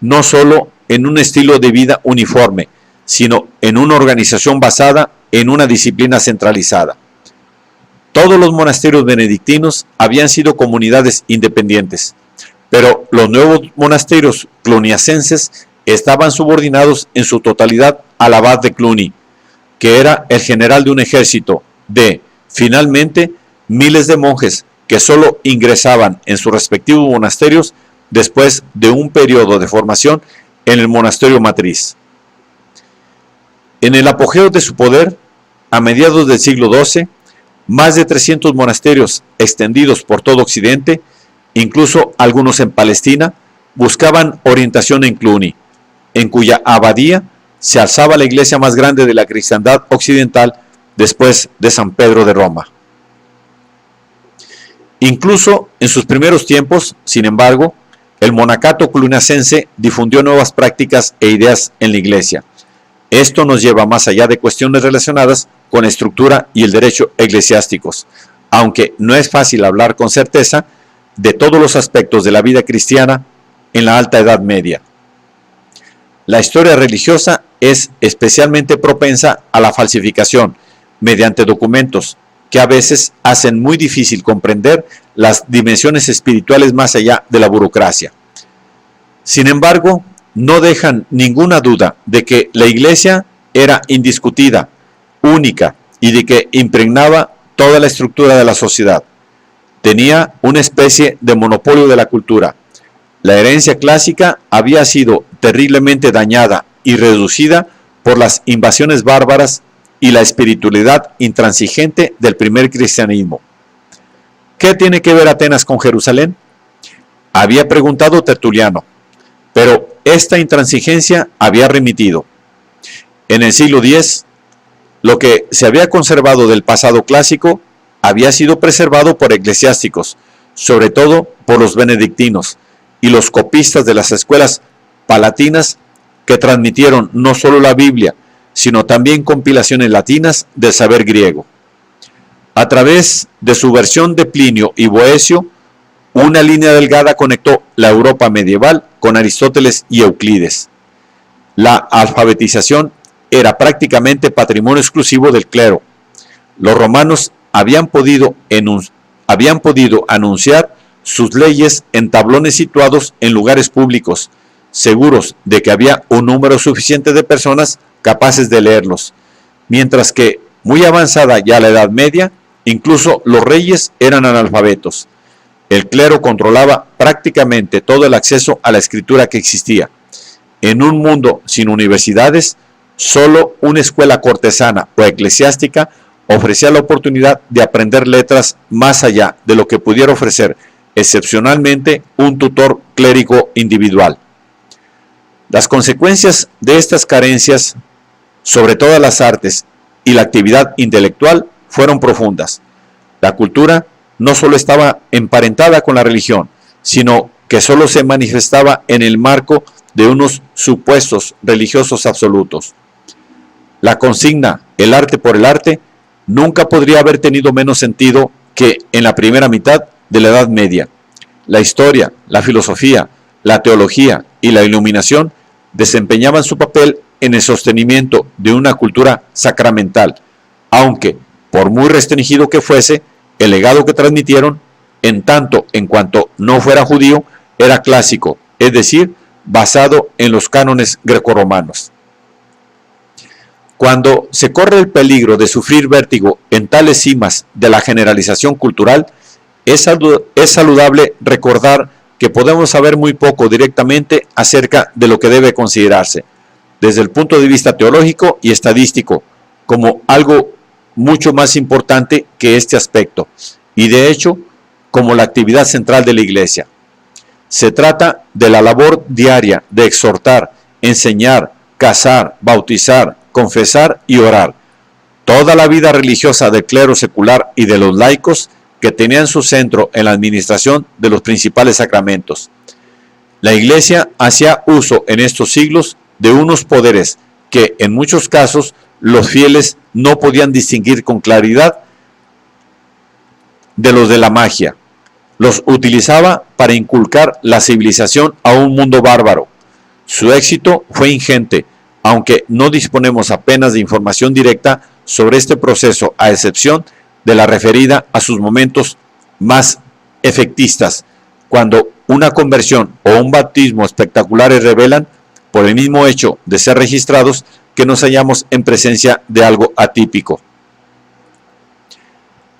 no solo en un estilo de vida uniforme, sino en una organización basada en una disciplina centralizada. Todos los monasterios benedictinos habían sido comunidades independientes, pero los nuevos monasterios cluniacenses estaban subordinados en su totalidad al abad de Cluny, que era el general de un ejército de, finalmente, miles de monjes que solo ingresaban en sus respectivos monasterios después de un periodo de formación en el monasterio matriz. En el apogeo de su poder, a mediados del siglo XII, más de 300 monasterios extendidos por todo Occidente, incluso algunos en Palestina, buscaban orientación en Cluny, en cuya abadía se alzaba la iglesia más grande de la cristiandad occidental después de San Pedro de Roma. Incluso en sus primeros tiempos, sin embargo, el monacato cluniacense difundió nuevas prácticas e ideas en la iglesia. Esto nos lleva más allá de cuestiones relacionadas con la estructura y el derecho eclesiásticos, aunque no es fácil hablar con certeza de todos los aspectos de la vida cristiana en la Alta Edad Media. La historia religiosa es especialmente propensa a la falsificación mediante documentos que a veces hacen muy difícil comprender las dimensiones espirituales más allá de la burocracia. Sin embargo, no dejan ninguna duda de que la Iglesia era indiscutida, única y de que impregnaba toda la estructura de la sociedad. Tenía una especie de monopolio de la cultura. La herencia clásica había sido terriblemente dañada y reducida por las invasiones bárbaras y la espiritualidad intransigente del primer cristianismo. ¿Qué tiene que ver Atenas con Jerusalén?, había preguntado Tertuliano, pero esta intransigencia había remitido. En el siglo X, lo que se había conservado del pasado clásico había sido preservado por eclesiásticos, sobre todo por los benedictinos y los copistas de las escuelas palatinas, que transmitieron no solo la Biblia, sino también compilaciones latinas del saber griego. A través de su versión de Plinio y Boecio, una línea delgada conectó la Europa medieval con Aristóteles y Euclides. La alfabetización era prácticamente patrimonio exclusivo del clero. Los romanos habían podido anunciar sus leyes en tablones situados en lugares públicos, seguros de que había un número suficiente de personas capaces de leerlos, mientras que, muy avanzada ya la Edad Media, incluso los reyes eran analfabetos. El clero controlaba prácticamente todo el acceso a la escritura que existía. En un mundo sin universidades, solo una escuela cortesana o eclesiástica ofrecía la oportunidad de aprender letras más allá de lo que pudiera ofrecer excepcionalmente un tutor clérigo individual. Las consecuencias de estas carencias sobre todas las artes y la actividad intelectual fueron profundas. La cultura no solo estaba emparentada con la religión, sino que solo se manifestaba en el marco de unos supuestos religiosos absolutos. La consigna "el arte por el arte" nunca podría haber tenido menos sentido que en la primera mitad de la Edad Media. La historia, la filosofía, la teología y la iluminación desempeñaban su papel en el sostenimiento de una cultura sacramental, aunque, por muy restringido que fuese, el legado que transmitieron, en tanto en cuanto no fuera judío, era clásico, es decir, basado en los cánones grecorromanos. Cuando se corre el peligro de sufrir vértigo en tales cimas de la generalización cultural, es saludable recordar que podemos saber muy poco directamente acerca de lo que debe considerarse, desde el punto de vista teológico y estadístico, como algo mucho más importante que este aspecto, y de hecho, como la actividad central de la Iglesia. Se trata de la labor diaria de exhortar, enseñar, casar, bautizar, confesar y orar. Toda la vida religiosa del clero secular y de los laicos que tenían su centro en la administración de los principales sacramentos. La Iglesia hacía uso en estos siglos de unos poderes que en muchos casos los fieles no podían distinguir con claridad de los de la magia. Los utilizaba para inculcar la civilización a un mundo bárbaro. Su éxito fue ingente, aunque no disponemos apenas de información directa sobre este proceso, a excepción de la referida a sus momentos más efectistas, cuando una conversión o un bautismo espectaculares revelan, por el mismo hecho de ser registrados, que nos hallamos en presencia de algo atípico.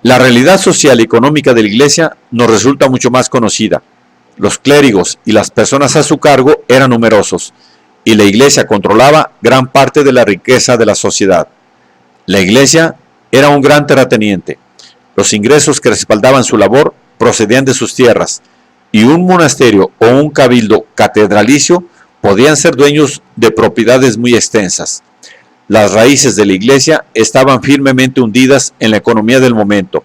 La realidad social y económica de la Iglesia nos resulta mucho más conocida. Los clérigos y las personas a su cargo eran numerosos, y la Iglesia controlaba gran parte de la riqueza de la sociedad. La Iglesia era un gran terrateniente. Los ingresos que respaldaban su labor procedían de sus tierras, y un monasterio o un cabildo catedralicio podían ser dueños de propiedades muy extensas. Las raíces de la Iglesia estaban firmemente hundidas en la economía del momento,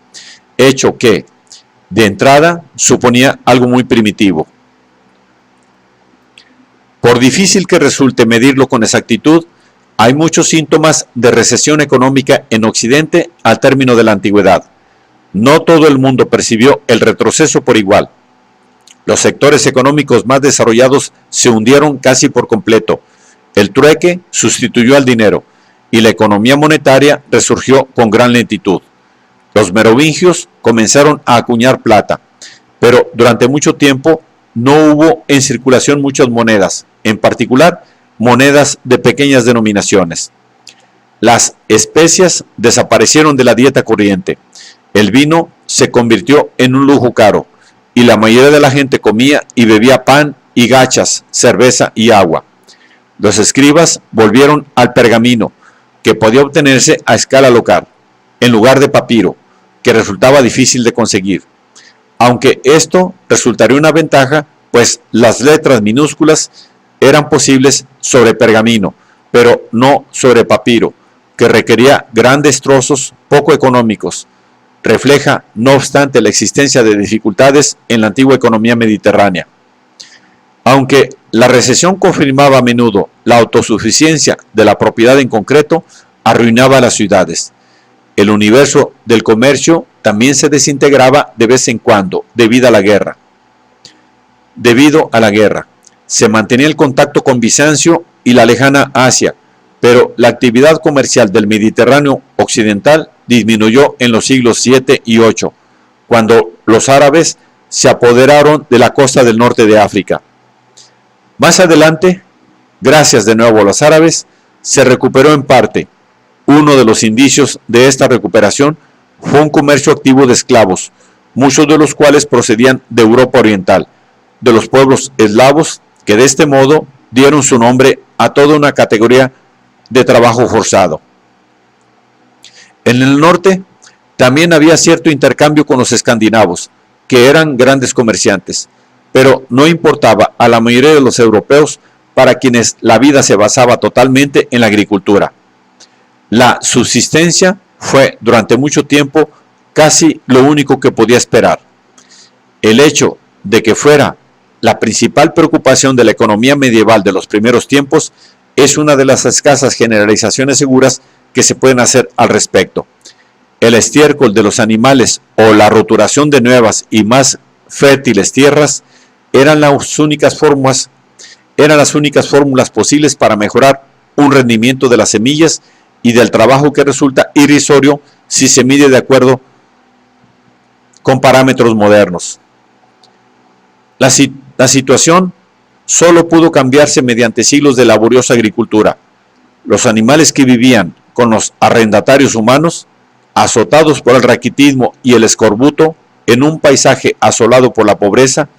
hecho que, de entrada, suponía algo muy primitivo. Por difícil que resulte medirlo con exactitud, Hay muchos síntomas de recesión económica en Occidente al término de la antigüedad. No todo el mundo percibió el retroceso por igual. Los sectores económicos más desarrollados se hundieron casi por completo. El trueque sustituyó al dinero y la economía monetaria resurgió con gran lentitud. Los merovingios comenzaron a acuñar plata, pero durante mucho tiempo no hubo en circulación muchas monedas, en particular monedas de pequeñas denominaciones. Las especias desaparecieron de la dieta corriente. El vino se convirtió en un lujo caro y la mayoría de la gente comía y bebía pan y gachas, cerveza y agua. Los escribas volvieron al pergamino, que podía obtenerse a escala local, en lugar de papiro, que resultaba difícil de conseguir. Aunque esto resultaría una ventaja, pues las letras minúsculas eran posibles sobre pergamino, pero no sobre papiro, que requería grandes trozos poco económicos. Refleja, no obstante, la existencia de dificultades en la antigua economía mediterránea. Aunque la recesión confirmaba a menudo la autosuficiencia de la propiedad en concreto, arruinaba las ciudades. El universo del comercio también se desintegraba de vez en cuando debido a la guerra. Se mantenía el contacto con Bizancio y la lejana Asia, pero la actividad comercial del Mediterráneo occidental disminuyó en los siglos 7 y 8, cuando los árabes se apoderaron de la costa del norte de África. Más adelante, gracias de nuevo a los árabes, se recuperó en parte. Uno de los indicios de esta recuperación fue un comercio activo de esclavos, muchos de los cuales procedían de Europa Oriental, de los pueblos eslavos, que de este modo dieron su nombre a toda una categoría de trabajo forzado. En el norte también había cierto intercambio con los escandinavos, que eran grandes comerciantes, pero no importaba a la mayoría de los europeos, para quienes la vida se basaba totalmente en la agricultura. La subsistencia fue durante mucho tiempo casi lo único que podía esperar. El hecho de que fuera la principal preocupación de la economía medieval de los primeros tiempos es una de las escasas generalizaciones seguras que se pueden hacer al respecto. El estiércol de los animales o la roturación de nuevas y más fértiles tierras eran las únicas fórmulas posibles para mejorar un rendimiento de las semillas y del trabajo, que resulta irrisorio si se mide de acuerdo con parámetros modernos. La situación solo pudo cambiarse mediante siglos de laboriosa agricultura. Los animales que vivían con los arrendatarios humanos, azotados por el raquitismo y el escorbuto, en un paisaje asolado por la pobreza,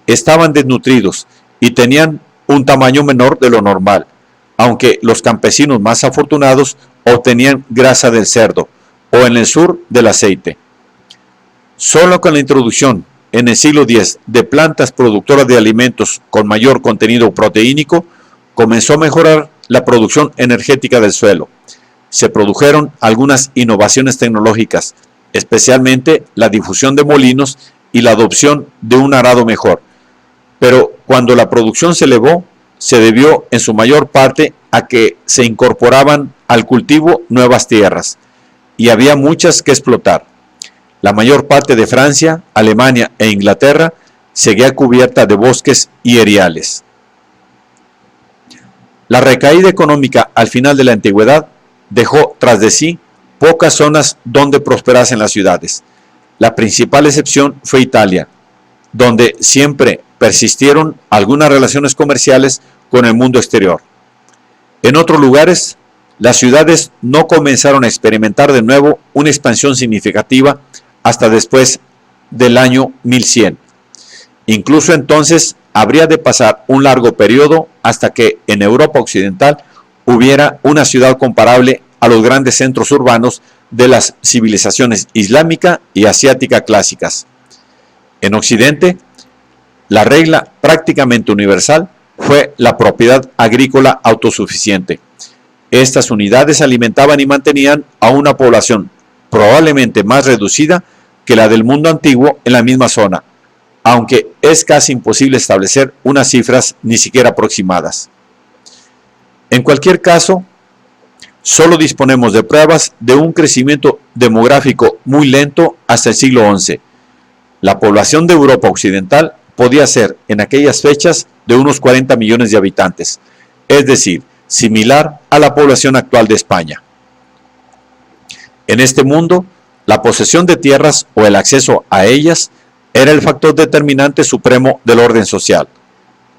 estaban desnutridos y tenían un tamaño menor de lo normal, aunque los campesinos más afortunados obtenían grasa del cerdo o en el sur del aceite. Solo con la introducción en el siglo X de plantas productoras de alimentos con mayor contenido proteínico, comenzó a mejorar la producción energética del suelo. Se produjeron algunas innovaciones tecnológicas, especialmente la difusión de molinos y la adopción de un arado mejor. Pero cuando la producción se elevó, se debió en su mayor parte a que se incorporaban al cultivo nuevas tierras, y había muchas que explotar. La mayor parte de Francia, Alemania e Inglaterra seguía cubierta de bosques y eriales. La recaída económica al final de la antigüedad dejó tras de sí pocas zonas donde prosperasen las ciudades. La principal excepción fue Italia, donde siempre persistieron algunas relaciones comerciales con el mundo exterior. En otros lugares, las ciudades no comenzaron a experimentar de nuevo una expansión significativa hasta después del año 1100. Incluso entonces habría de pasar un largo periodo hasta que en Europa occidental hubiera una ciudad comparable a los grandes centros urbanos de las civilizaciones islámica y asiática clásicas. En Occidente, la regla prácticamente universal fue la propiedad agrícola autosuficiente. Estas unidades alimentaban y mantenían a una población probablemente más reducida que la del mundo antiguo en la misma zona, aunque es casi imposible establecer unas cifras ni siquiera aproximadas. En cualquier caso, Solo disponemos de pruebas de un crecimiento demográfico muy lento hasta el siglo XI. La población de Europa Occidental podía ser en aquellas fechas de unos 40 millones de habitantes, es decir, similar a la población actual de España. En este mundo, la posesión de tierras o el acceso a ellas era el factor determinante supremo del orden social.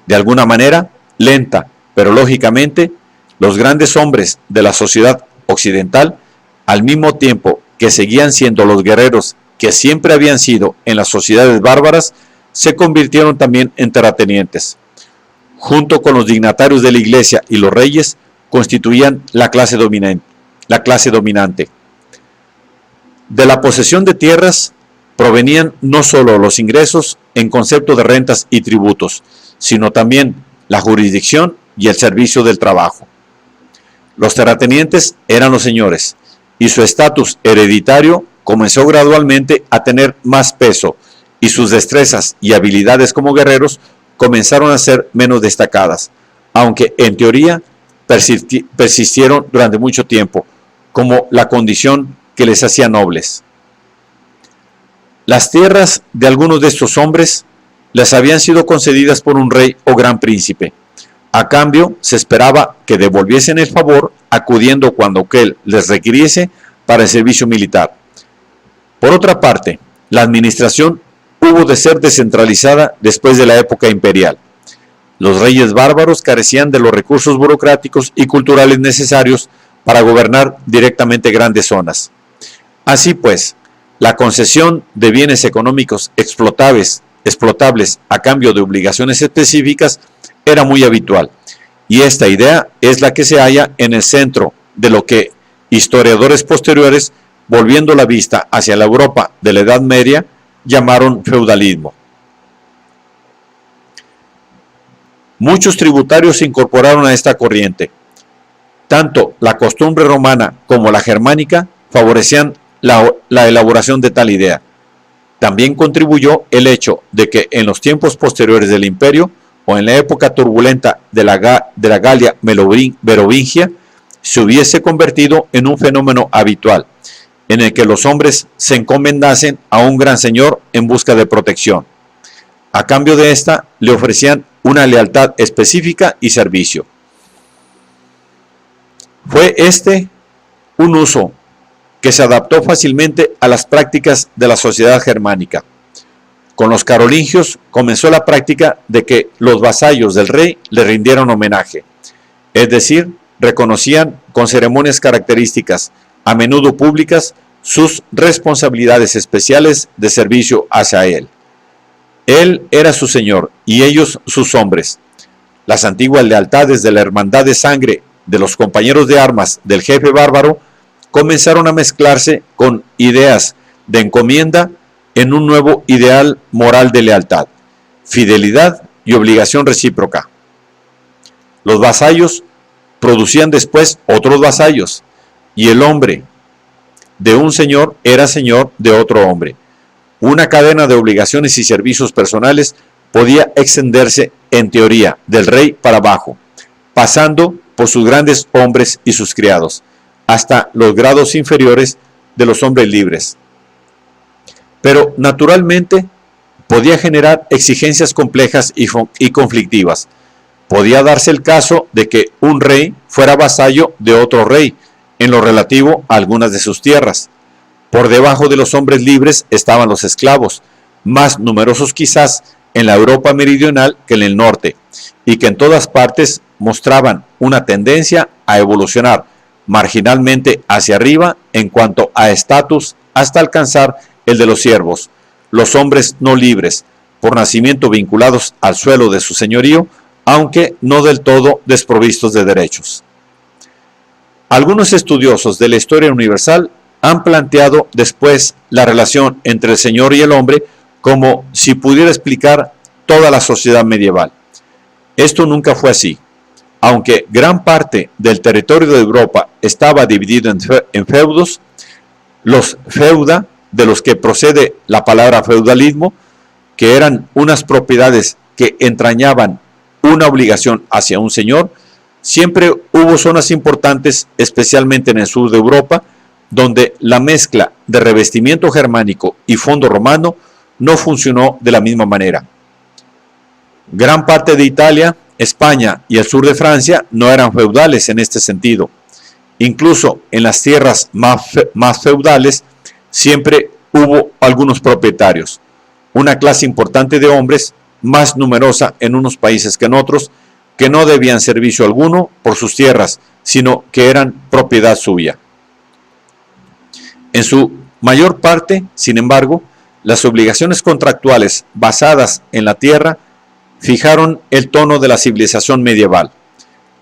De alguna manera, lenta, pero lógicamente, los grandes hombres de la sociedad occidental, al mismo tiempo que seguían siendo los guerreros que siempre habían sido en las sociedades bárbaras, se convirtieron también en terratenientes. Junto con los dignatarios de la iglesia y los reyes, constituían la clase dominante. De la posesión de tierras provenían no solo los ingresos en concepto de rentas y tributos, sino también la jurisdicción y el servicio del trabajo. Los terratenientes eran los señores, y su estatus hereditario comenzó gradualmente a tener más peso, y sus destrezas y habilidades como guerreros comenzaron a ser menos destacadas, aunque en teoría persistieron durante mucho tiempo, como la condición que les hacía nobles. Las tierras de algunos de estos hombres les habían sido concedidas por un rey o gran príncipe. A cambio, se esperaba que devolviesen el favor acudiendo cuando aquel les requiriese para el servicio militar. Por otra parte, la administración hubo de ser descentralizada después de la época imperial. Los reyes bárbaros carecían de los recursos burocráticos y culturales necesarios para gobernar directamente grandes zonas. Así pues, la concesión de bienes económicos explotables a cambio de obligaciones específicas era muy habitual, y esta idea es la que se halla en el centro de lo que historiadores posteriores, volviendo la vista hacia la Europa de la Edad Media, llamaron feudalismo. Muchos tributarios se incorporaron a esta corriente. Tanto la costumbre romana como la germánica favorecían la elaboración de tal idea. También contribuyó el hecho de que en los tiempos posteriores del imperio, o en la época turbulenta de la Galia merovingia, se hubiese convertido en un fenómeno habitual, en el que los hombres se encomendasen a un gran señor en busca de protección. A cambio de esta, le ofrecían una lealtad específica y servicio. Fue este un uso que se adaptó fácilmente a las prácticas de la sociedad germánica. Con los carolingios comenzó la práctica de que los vasallos del rey le rindieran homenaje, es decir, reconocían con ceremonias características, a menudo públicas, sus responsabilidades especiales de servicio hacia él. Él era su señor y ellos sus hombres. Las antiguas lealtades de la hermandad de sangre de los compañeros de armas del jefe bárbaro comenzaron a mezclarse con ideas de encomienda en un nuevo ideal moral de lealtad, fidelidad y obligación recíproca. Los vasallos producían después otros vasallos, y el hombre de un señor era señor de otro hombre. Una cadena de obligaciones y servicios personales podía extenderse, en teoría, del rey para abajo, pasando por sus grandes hombres y sus criados, hasta los grados inferiores de los hombres libres. Pero, naturalmente, podía generar exigencias complejas y conflictivas. Podía darse el caso de que un rey fuera vasallo de otro rey, en lo relativo a algunas de sus tierras. Por debajo de los hombres libres estaban los esclavos, más numerosos quizás en la Europa meridional que en el norte, y que en todas partes mostraban una tendencia a evolucionar marginalmente hacia arriba en cuanto a estatus hasta alcanzar el de los siervos, los hombres no libres, por nacimiento vinculados al suelo de su señorío, aunque no del todo desprovistos de derechos. Algunos estudiosos de la historia universal han planteado después la relación entre el señor y el hombre como si pudiera explicar toda la sociedad medieval. Esto nunca fue así. Aunque gran parte del territorio de Europa estaba dividido en feudos, los feuda, de los que procede la palabra feudalismo, que eran unas propiedades que entrañaban una obligación hacia un señor, Siempre hubo zonas importantes, especialmente en el sur de Europa, donde la mezcla de revestimiento germánico y fondo romano no funcionó de la misma manera. Gran parte de Italia, España y el sur de Francia no eran feudales en este sentido. Incluso en las tierras más feudales siempre hubo algunos propietarios, una clase importante de hombres, más numerosa en unos países que en otros, que no debían servicio alguno por sus tierras, sino que eran propiedad suya. En su mayor parte, sin embargo, las obligaciones contractuales basadas en la tierra fijaron el tono de la civilización medieval.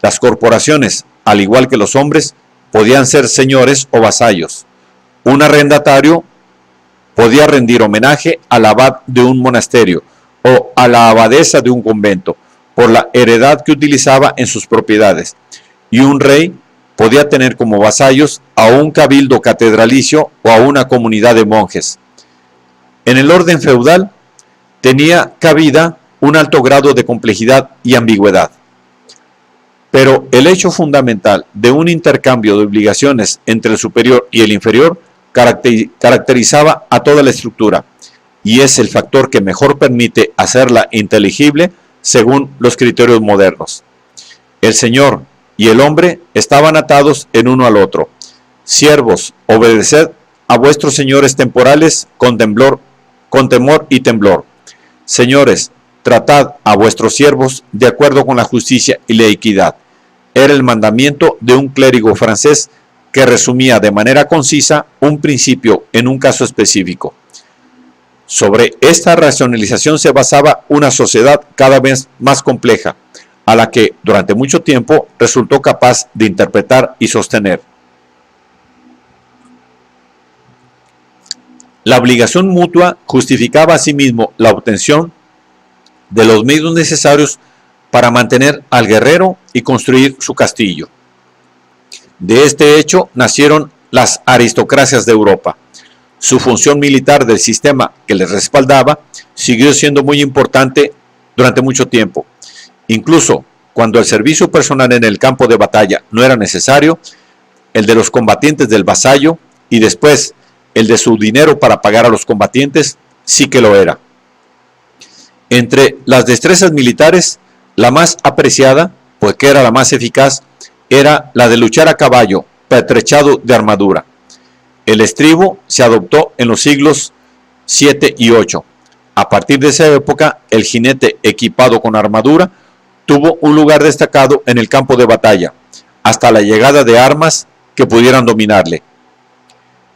Las corporaciones, al igual que los hombres, podían ser señores o vasallos. Un arrendatario podía rendir homenaje al abad de un monasterio o a la abadesa de un convento por la heredad que utilizaba en sus propiedades, y un rey podía tener como vasallos a un cabildo catedralicio o a una comunidad de monjes. En el orden feudal tenía cabida un alto grado de complejidad y ambigüedad. Pero el hecho fundamental de un intercambio de obligaciones entre el superior y el inferior caracterizaba a toda la estructura, y es el factor que mejor permite hacerla inteligible según los criterios modernos. El señor y el hombre estaban atados el uno al otro. Siervos, obedeced a vuestros señores temporales con temor y temblor. Señores, tratad a vuestros siervos de acuerdo con la justicia y la equidad. Era el mandamiento de un clérigo francés que resumía de manera concisa un principio en un caso específico. Sobre esta racionalización se basaba una sociedad cada vez más compleja, a la que durante mucho tiempo resultó capaz de interpretar y sostener. La obligación mutua justificaba asimismo la obtención de los medios necesarios para mantener al guerrero y construir su castillo. De este hecho nacieron las aristocracias de Europa. Su función militar del sistema que les respaldaba siguió siendo muy importante durante mucho tiempo. Incluso cuando el servicio personal en el campo de batalla no era necesario, el de los combatientes del vasallo y después el de su dinero para pagar a los combatientes sí que lo era. Entre las destrezas militares, la más apreciada, pues que era la más eficaz, era la de luchar a caballo, pertrechado de armadura. El estribo se adoptó en los siglos VII y VIII. A partir de esa época, el jinete equipado con armadura tuvo un lugar destacado en el campo de batalla, hasta la llegada de armas que pudieran dominarle.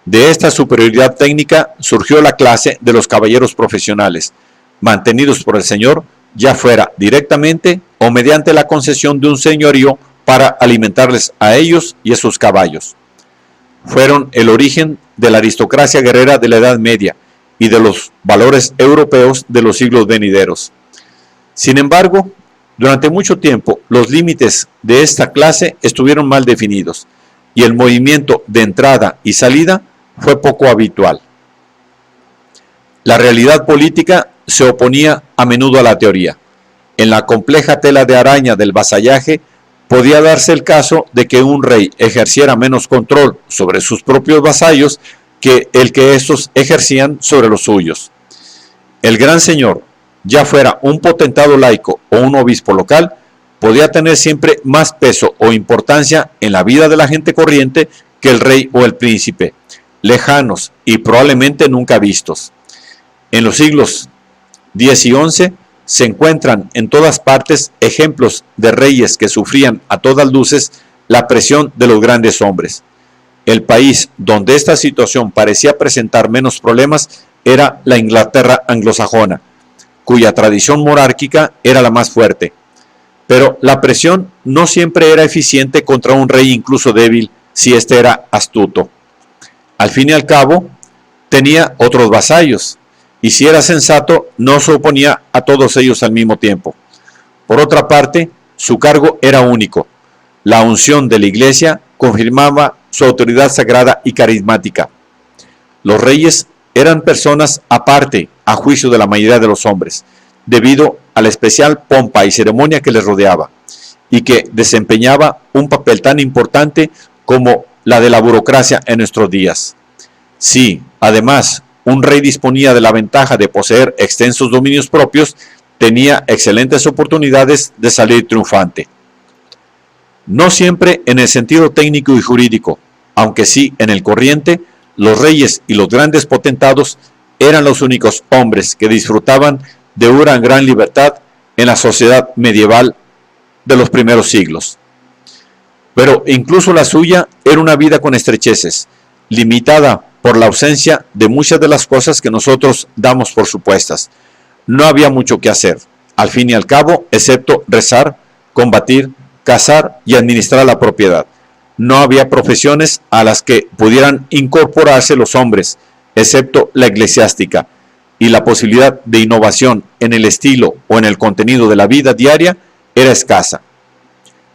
De esta superioridad técnica surgió la clase de los caballeros profesionales, mantenidos por el señor, ya fuera directamente o mediante la concesión de un señorío para alimentarles a ellos y a sus caballos. Fueron el origen de la aristocracia guerrera de la Edad Media y de los valores europeos de los siglos venideros. Sin embargo, durante mucho tiempo los límites de esta clase estuvieron mal definidos y el movimiento de entrada y salida fue poco habitual. La realidad política se oponía a menudo a la teoría. En la compleja tela de araña del vasallaje podía darse el caso de que un rey ejerciera menos control sobre sus propios vasallos que el que estos ejercían sobre los suyos. El gran señor, ya fuera un potentado laico o un obispo local, podía tener siempre más peso o importancia en la vida de la gente corriente que el rey o el príncipe, lejanos y probablemente nunca vistos. En los siglos X y XI se encuentran en todas partes ejemplos de reyes que sufrían a todas luces la presión de los grandes hombres. El país donde esta situación parecía presentar menos problemas era la Inglaterra anglosajona, cuya tradición monárquica era la más fuerte. Pero la presión no siempre era eficiente contra un rey incluso débil si éste era astuto. Al fin y al cabo, tenía otros vasallos, y si era sensato, no se oponía a todos ellos al mismo tiempo. Por otra parte, su cargo era único. La unción de la Iglesia confirmaba su autoridad sagrada y carismática. Los reyes eran personas aparte, a juicio de la mayoría de los hombres, debido a la especial pompa y ceremonia que les rodeaba. y que desempeñaba un papel tan importante como la de la burocracia en nuestros días. Si, además, un rey disponía de la ventaja de poseer extensos dominios propios, tenía excelentes oportunidades de salir triunfante. No siempre en el sentido técnico y jurídico, aunque sí en el corriente, los reyes y los grandes potentados eran los únicos hombres que disfrutaban de una gran libertad en la sociedad medieval de los primeros siglos. Pero incluso la suya era una vida con estrecheces, limitada por la ausencia de muchas de las cosas que nosotros damos por supuestas. No había mucho que hacer, al fin y al cabo, excepto rezar, combatir, cazar y administrar la propiedad. No había profesiones a las que pudieran incorporarse los hombres, excepto la eclesiástica, y la posibilidad de innovación en el estilo o en el contenido de la vida diaria era escasa.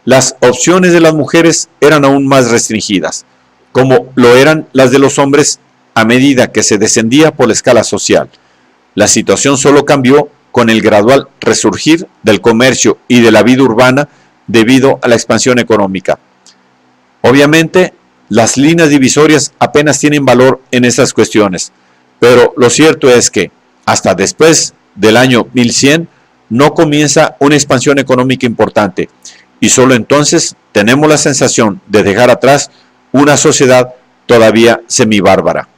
Las opciones de las mujeres eran aún más restringidas, como lo eran las de los hombres a medida que se descendía por la escala social. La situación solo cambió con el gradual resurgir del comercio y de la vida urbana debido a la expansión económica. Obviamente, las líneas divisorias apenas tienen valor en estas cuestiones, pero lo cierto es que hasta después del año 1100 no comienza una expansión económica importante y solo entonces tenemos la sensación de dejar atrás una sociedad todavía semibárbara.